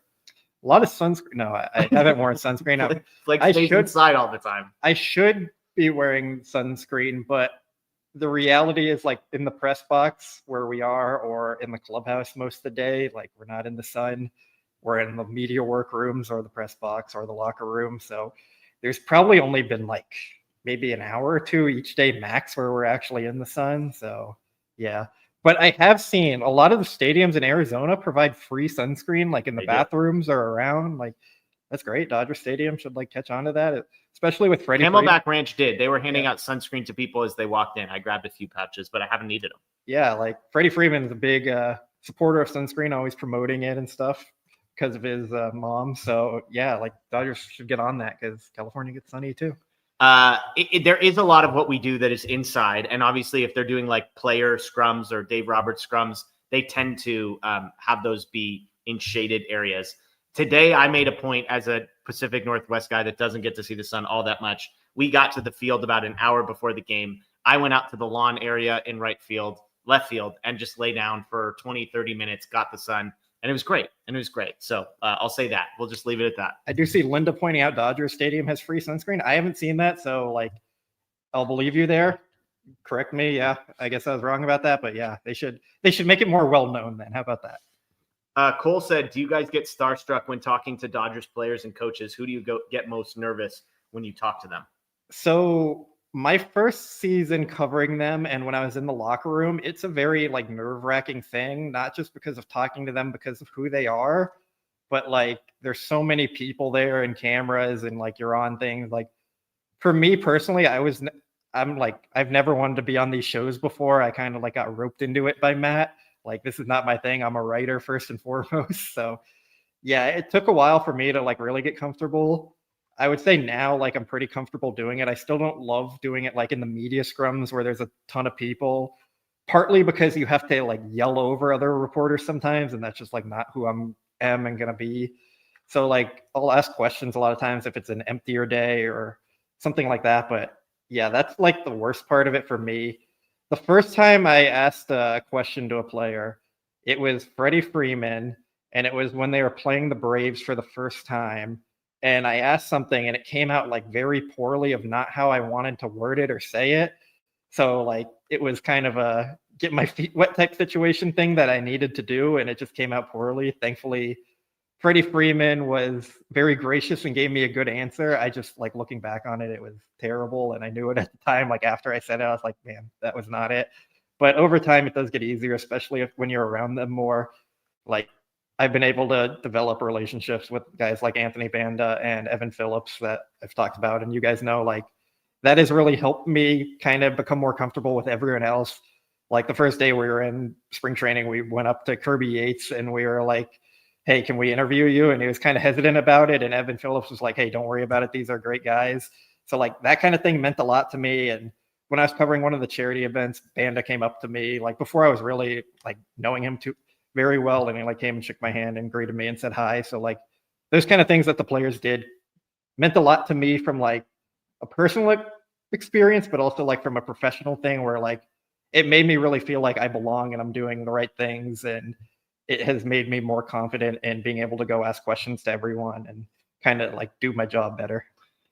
A lot of sunscreen. No, I haven't worn sunscreen. Like stays inside all the time. I should be wearing sunscreen, but the reality is like in the press box where we are or in the clubhouse most of the day, like we're not in the sun. We're in the media workrooms or the press box or the locker room. So there's probably only been like maybe an hour or two each day max where we're actually in the sun. So yeah, but I have seen a lot of the stadiums in Arizona provide free sunscreen, like in the bathrooms or around. Like that's great. Dodger Stadium should like catch on to that, especially with Freddie. Camelback Ranch did. They were handing out sunscreen to people as they walked in. I grabbed a few pouches, but I haven't needed them. Yeah, like Freddie Freeman is a big supporter of sunscreen, always promoting it and stuff because of his mom. So yeah, like Dodgers should get on that because California gets sunny too. There is a lot of what we do that is inside. And obviously if they're doing like player scrums or Dave Roberts scrums, they tend to have those be in shaded areas. Today, I made a point as a Pacific Northwest guy that doesn't get to see the sun all that much. We got to the field about an hour before the game. I went out to the lawn area in right field, left field, and just lay down for 20, 30 minutes, got the sun, and it was great. So I'll say that. We'll just leave it at that. I do see Linda pointing out Dodger Stadium has free sunscreen. I haven't seen that, so like I'll believe you there. Correct me. Yeah, I guess I was wrong about that, but yeah, they should make it more well known then. How about that? Cole said, do you guys get starstruck when talking to Dodgers players and coaches? Who do you get most nervous when you talk to them? So my first season covering them and when I was in the locker room, it's a very like nerve-wracking thing, not just because of talking to them, because of who they are, but like there's so many people there and cameras and like you're on things. Like for me personally, I've never wanted to be on these shows before. I kind of like got roped into it by Matt. Like, this is not my thing. I'm a writer first and foremost. So yeah, it took a while for me to like really get comfortable. I would say now, like, I'm pretty comfortable doing it. I still don't love doing it like in the media scrums where there's a ton of people, partly because you have to like yell over other reporters sometimes. And that's just like not who am and going to be. So like, I'll ask questions a lot of times if it's an emptier day or something like that. But yeah, that's like the worst part of it for me. The first time I asked a question to a player, it was Freddie Freeman, and it was when they were playing the Braves for the first time. And I asked something, and it came out like very poorly of not how I wanted to word it or say it. So like it was kind of a get my feet wet type situation thing that I needed to do, and it just came out poorly. Thankfully, Freddie Freeman was very gracious and gave me a good answer. I just like looking back on it, it was terrible. And I knew it at the time. Like after I said it, I was like, man, that was not it. But over time, it does get easier, especially when you're around them more. Like I've been able to develop relationships with guys like Anthony Banda and Evan Phillips that I've talked about. And you guys know, like that has really helped me kind of become more comfortable with everyone else. Like the first day we were in spring training, we went up to Kirby Yates and we were like, hey, can we interview you? And he was kind of hesitant about it. And Evan Phillips was like, hey, don't worry about it. These are great guys. So like that kind of thing meant a lot to me. And when I was covering one of the charity events, Banda came up to me like before I was really like knowing him too very well. And he like came and shook my hand and greeted me and said hi. So like those kind of things that the players did meant a lot to me from like a personal experience, but also like from a professional thing where like it made me really feel like I belong and I'm doing the right things. And it has made me more confident in being able to go ask questions to everyone and kind of like do my job better.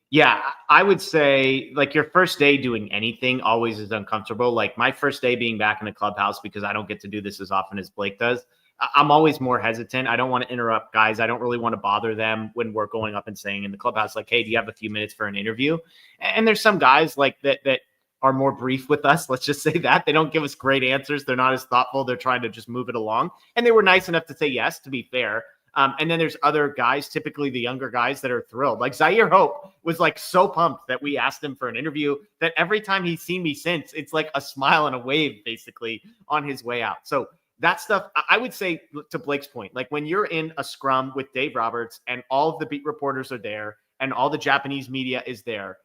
Yeah, I would say like your first day doing anything always is uncomfortable. Like my first day being back in the clubhouse, because I don't get to do this as often as Blake does, I'm always more hesitant. I don't want to interrupt guys. I don't really want to bother them when we're going up and saying in the clubhouse, like, hey, do you have a few minutes for an interview? And there's some guys like that are more brief with us. Let's just say that. They don't give us great answers. They're not as thoughtful. They're trying to just move it along. And they were nice enough to say yes, to be fair. And then there's other guys, typically the younger guys, that are thrilled. Like Zaire Hope was like so pumped that we asked him for an interview that every time he's seen me since, it's like a smile and a wave basically on his way out. So that stuff, I would say, to Blake's point, like when you're in a scrum with Dave Roberts and all of the beat reporters are there and all the Japanese media is there,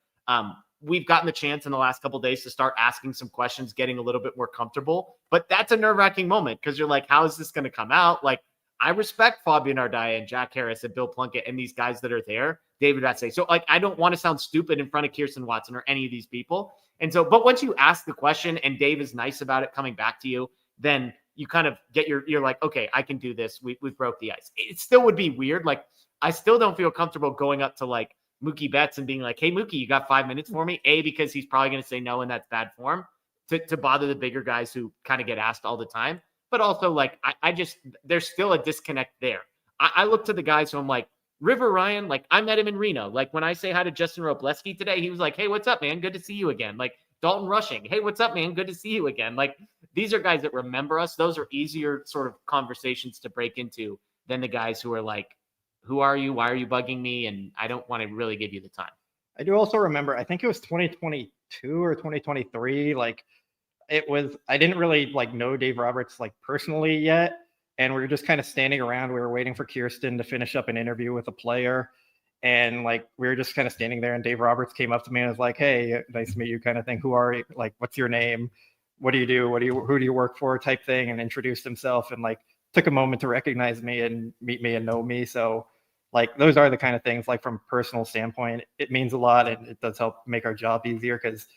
we've gotten the chance in the last couple of days to start asking some questions, getting a little bit more comfortable. But that's a nerve-wracking moment because you're like, how is this going to come out? Like, I respect Fabian Ardaya and Jack Harris and Bill Plunkett and these guys that are there, David Vatsay. So, like, I don't want to sound stupid in front of Kirsten Watson or any of these people. And so, but once you ask the question and Dave is nice about it coming back to you, then you kind of get you're like, okay, I can do this. We broke the ice. It still would be weird. Like, I still don't feel comfortable going up to like Mookie Betts and being like, hey, Mookie, you got 5 minutes for me? Because he's probably going to say no, and that's bad form to bother the bigger guys who kind of get asked all the time. But also, like, I just, there's still a disconnect there. I look to the guys who I'm like, River Ryan, like, I met him in Reno. Like, when I say hi to Justin Robleski today, he was like, hey, what's up, man? Good to see you again. Like, Dalton Rushing, hey, what's up, man? Good to see you again. Like, these are guys that remember us. Those are easier sort of conversations to break into than the guys who are like, who are you? Why are you bugging me? And I don't want to really give you the time. I do also remember, I think it was 2022 or 2023. Like it was, I didn't really like know Dave Roberts like personally yet. and we were just kind of standing around. We were waiting for Kirsten to finish up an interview with a player. And like, we were just kind of standing there, and Dave Roberts came up to me and was like, "Hey, nice to meet you," kind of thing. "Who are you? Like, what's your name? What do you do? Who do you work for?" type thing, and introduced himself, and like took a moment to recognize me and meet me and know me. So like, those are the kind of things, like from a personal standpoint, it means a lot, and it does help make our job easier, because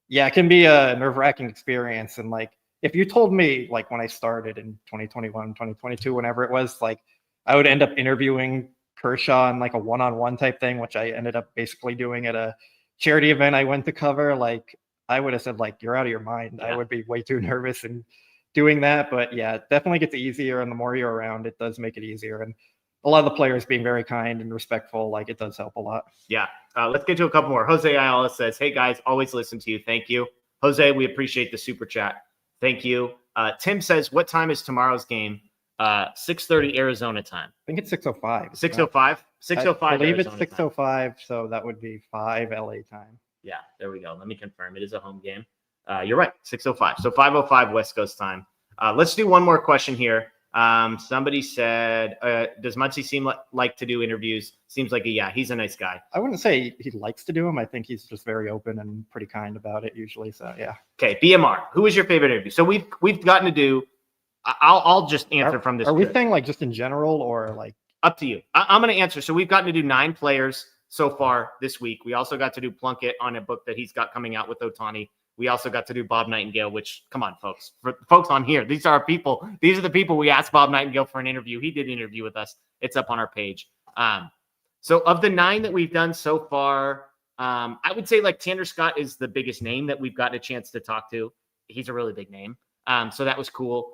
yeah, it can be a nerve-wracking experience. And like, if you told me, like when I started in 2021, 2022, whenever it was, like I would end up interviewing Kershaw in like a one-on-one type thing, which I ended up basically doing at a charity event I went to cover, like I would have said, like, "You're out of your mind." Yeah. I would be way too nervous in doing that. But yeah, it definitely gets easier, and the more you're around, it does make it easier. And a lot of the players being very kind and respectful, like it does help a lot. Yeah. Let's get to a couple more. Jose Ayala says, "Hey guys, always listen to you. Thank you." Jose, we appreciate the super chat. Thank you. Tim says, "What time is tomorrow's game?" 6:30 Arizona time. I think it's 6:05. 6:05? 6:05. I believe Arizona it's 6:05, so that would be 5 LA time. Yeah, there we go. Let me confirm. It is a home game. You're right, 6:05. So 5:05 West Coast time. Let's do one more question here. Somebody said, "Does Muncy seem like to do interviews?" Seems like he's a nice guy. I wouldn't say he likes to do them. I think he's just very open and pretty kind about it usually. So yeah. Okay, BMR. Who was your favorite interview? So we've gotten to do. I'll just answer from this. Are we saying like just in general, or like? Up to you. I'm going to answer. So we've gotten to do 9 players so far this week. We also got to do Plunkett on a book that he's got coming out with Ohtani. We also got to do Bob Nightingale, which, come on, folks. For folks on here, these are our people. These are the people we asked Bob Nightingale for an interview. He did an interview with us. It's up on our page. So of the 9 that we've done so far, I would say like Tanner Scott is the biggest name that we've gotten a chance to talk to. He's a really big name. So that was cool.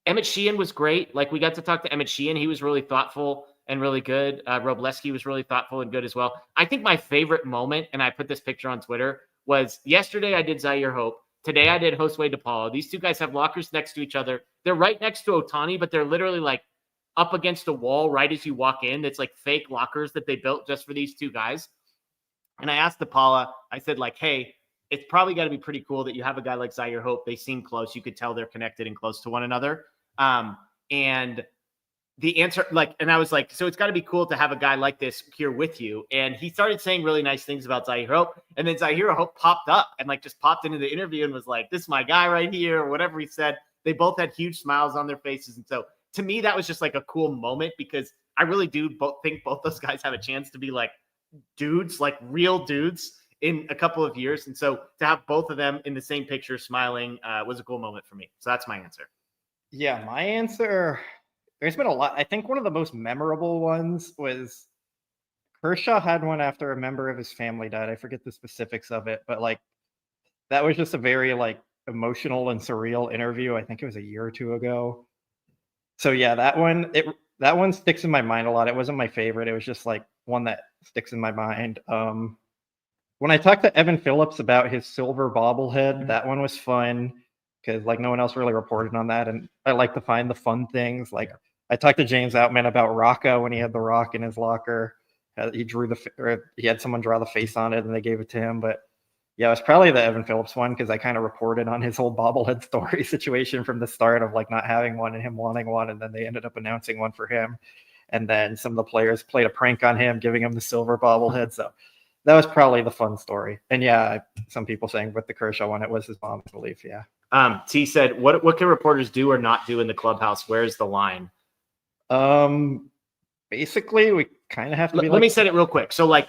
Emmett Sheehan was great. Like, we got to talk to Emmett Sheehan. He was really thoughtful and really good. Robleski was really thoughtful and good as well. I think my favorite moment, and I put this picture on Twitter, was yesterday I did Zaire Hope. Today I did Josue DePaulo. These two guys have lockers next to each other. They're right next to Ohtani, but they're literally like up against a wall right as you walk in. It's like fake lockers that they built just for these two guys. And I asked DePaula, I said, like, "Hey, it's probably got to be pretty cool that you have a guy like Zaire Hope. They seem close. You could tell they're connected and close to one another." And the answer, like, and I was like, "So it's got to be cool to have a guy like this here with you." And he started saying really nice things about Zaire Hope. And then Zaire Hope popped up and like just popped into the interview and was like, "This is my guy right here," or whatever he said. They both had huge smiles on their faces. And so to me, that was just like a cool moment, because I really do think both those guys have a chance to be like dudes, like real dudes in a couple of years. And so to have both of them in the same picture smiling was a cool moment for me. So that's my answer. Yeah, my answer, there's been a lot. I think one of the most memorable ones was Kershaw had one after a member of his family died. I forget the specifics of it, but like that was just a very like emotional and surreal interview. I think it was a year or two ago. So yeah, that one sticks in my mind a lot. It wasn't my favorite. It was just like one that sticks in my mind. When I talked to Evan Phillips about his silver bobblehead, that one was fun, because like no one else really reported on that. And I like to find the fun things. Like I talked to James Outman about Rocco when he had the rock in his locker. He had someone draw the face on it and they gave it to him. But yeah, it was probably the Evan Phillips one, because I kind of reported on his whole bobblehead story situation from the start of like not having one and him wanting one. And then they ended up announcing one for him. And then some of the players played a prank on him, giving him the silver bobblehead. So that was probably the fun story. And yeah, some people saying with the Kershaw one, it was his mom's belief. Yeah. T said, what can reporters do or not do in the clubhouse? Where's the line? Basically, we kind of have to be. Let me set it real quick. So like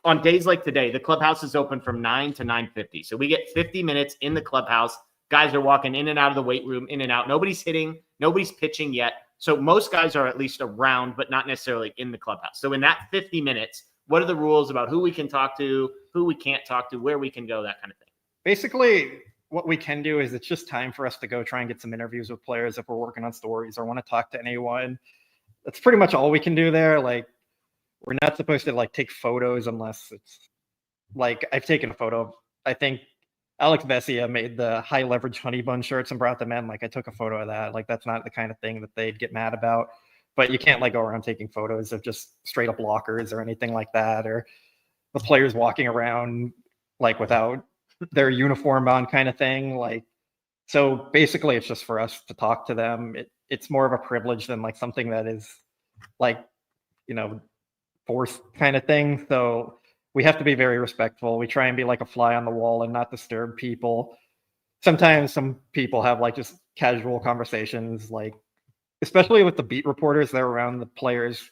on days like today, the clubhouse is open from 9 to 9:50. So we get 50 minutes in the clubhouse. Guys are walking in and out of the weight room, in and out. Nobody's hitting, nobody's pitching yet. So most guys are at least around, but not necessarily in the clubhouse. So in that 50 minutes, what are the rules about who we can talk to, who we can't talk to, where we can go, that kind of thing? Basically, what we can do is it's just time for us to go try and get some interviews with players if we're working on stories or want to talk to anyone. That's pretty much all we can do there. Like, we're not supposed to like take photos unless it's like, I've taken a photo. I think Alex Vesia made the high leverage honey bun shirts and brought them in. Like, I took a photo of that. Like, that's not the kind of thing that they'd get mad about. But you can't like go around taking photos of just straight up lockers or anything like that, or the players walking around like without their uniform on kind of thing. Like, So basically, it's just for us to talk to them. It's more of a privilege than like something that is like, forced kind of thing. So we have to be very respectful. We try and be like a fly on the wall and not disturb people. Sometimes some people have like just casual conversations, like especially with the beat reporters, they're around the players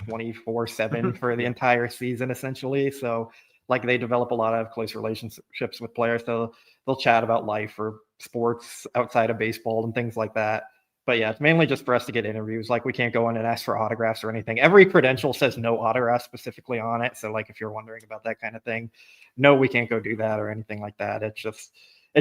24/7 for the entire season essentially. So like they develop a lot of close relationships with players. So they'll chat about life or sports outside of baseball and things like that. But yeah, it's mainly just for us to get interviews. Like we can't go in and ask for autographs or anything. Every credential says no autographs specifically on it. So like if you're wondering about that kind of thing, no, we can't go do that or anything like that. It's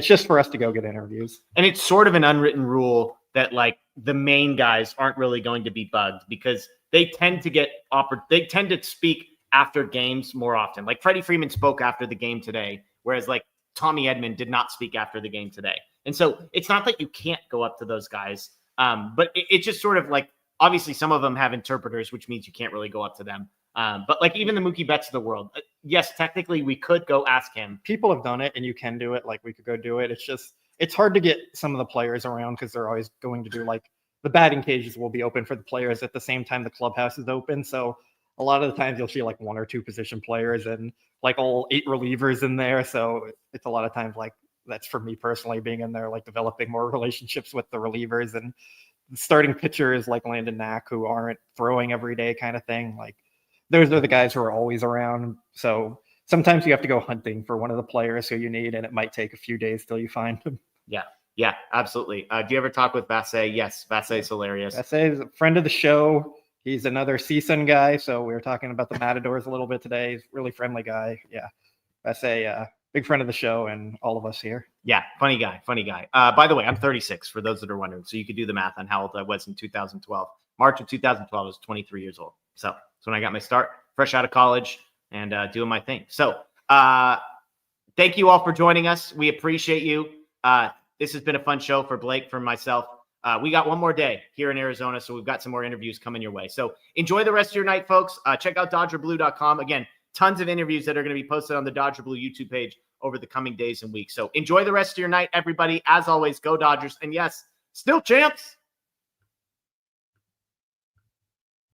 just for us to go get interviews. And it's sort of an unwritten rule that like the main guys aren't really going to be bugged because they tend to speak after games more often. Like Freddie Freeman spoke after the game today, whereas like Tommy Edman did not speak after the game today. And so it's not that you can't go up to those guys. But it's just sort of like, obviously some of them have interpreters, which means you can't really go up to them. But like even the Mookie Betts of the world, yes, technically we could go ask him. People have done it and you can do it. Like we could go do it. It's hard to get some of the players around because they're always going to do like the batting cages will be open for the players at the same time the clubhouse is open. So a lot of the times you'll see like 1 or 2 position players and like all 8 relievers in there. So it's a lot of times like, that's for me personally being in there, like developing more relationships with the relievers and starting pitchers like Landon Knack who aren't throwing every day kind of thing. Like those are the guys who are always around. So sometimes you have to go hunting for one of the players who you need, and it might take a few days till you find them. Yeah, absolutely. Do you ever talk with Vassay? Yes, Vassay's hilarious. Vassay is a friend of the show. He's another CSUN guy. So we were talking about the Matadors a little bit today. He's a really friendly guy. Yeah, Vassay, big friend of the show and all of us here. Yeah, funny guy. By the way, I'm 36 for those that are wondering. So you could do the math on how old I was in 2012. March of 2012, I was 23 years old. So that's when I got my start, fresh out of college and doing my thing. So thank you all for joining us. We appreciate you. This has been a fun show for Blake, for myself. We got one more day here in Arizona, so we've got some more interviews coming your way. So enjoy the rest of your night, folks. Check out DodgerBlue.com. Again, tons of interviews that are going to be posted on the Dodger Blue YouTube page over the coming days and weeks. So enjoy the rest of your night, everybody. As always, go Dodgers. And yes, still champs.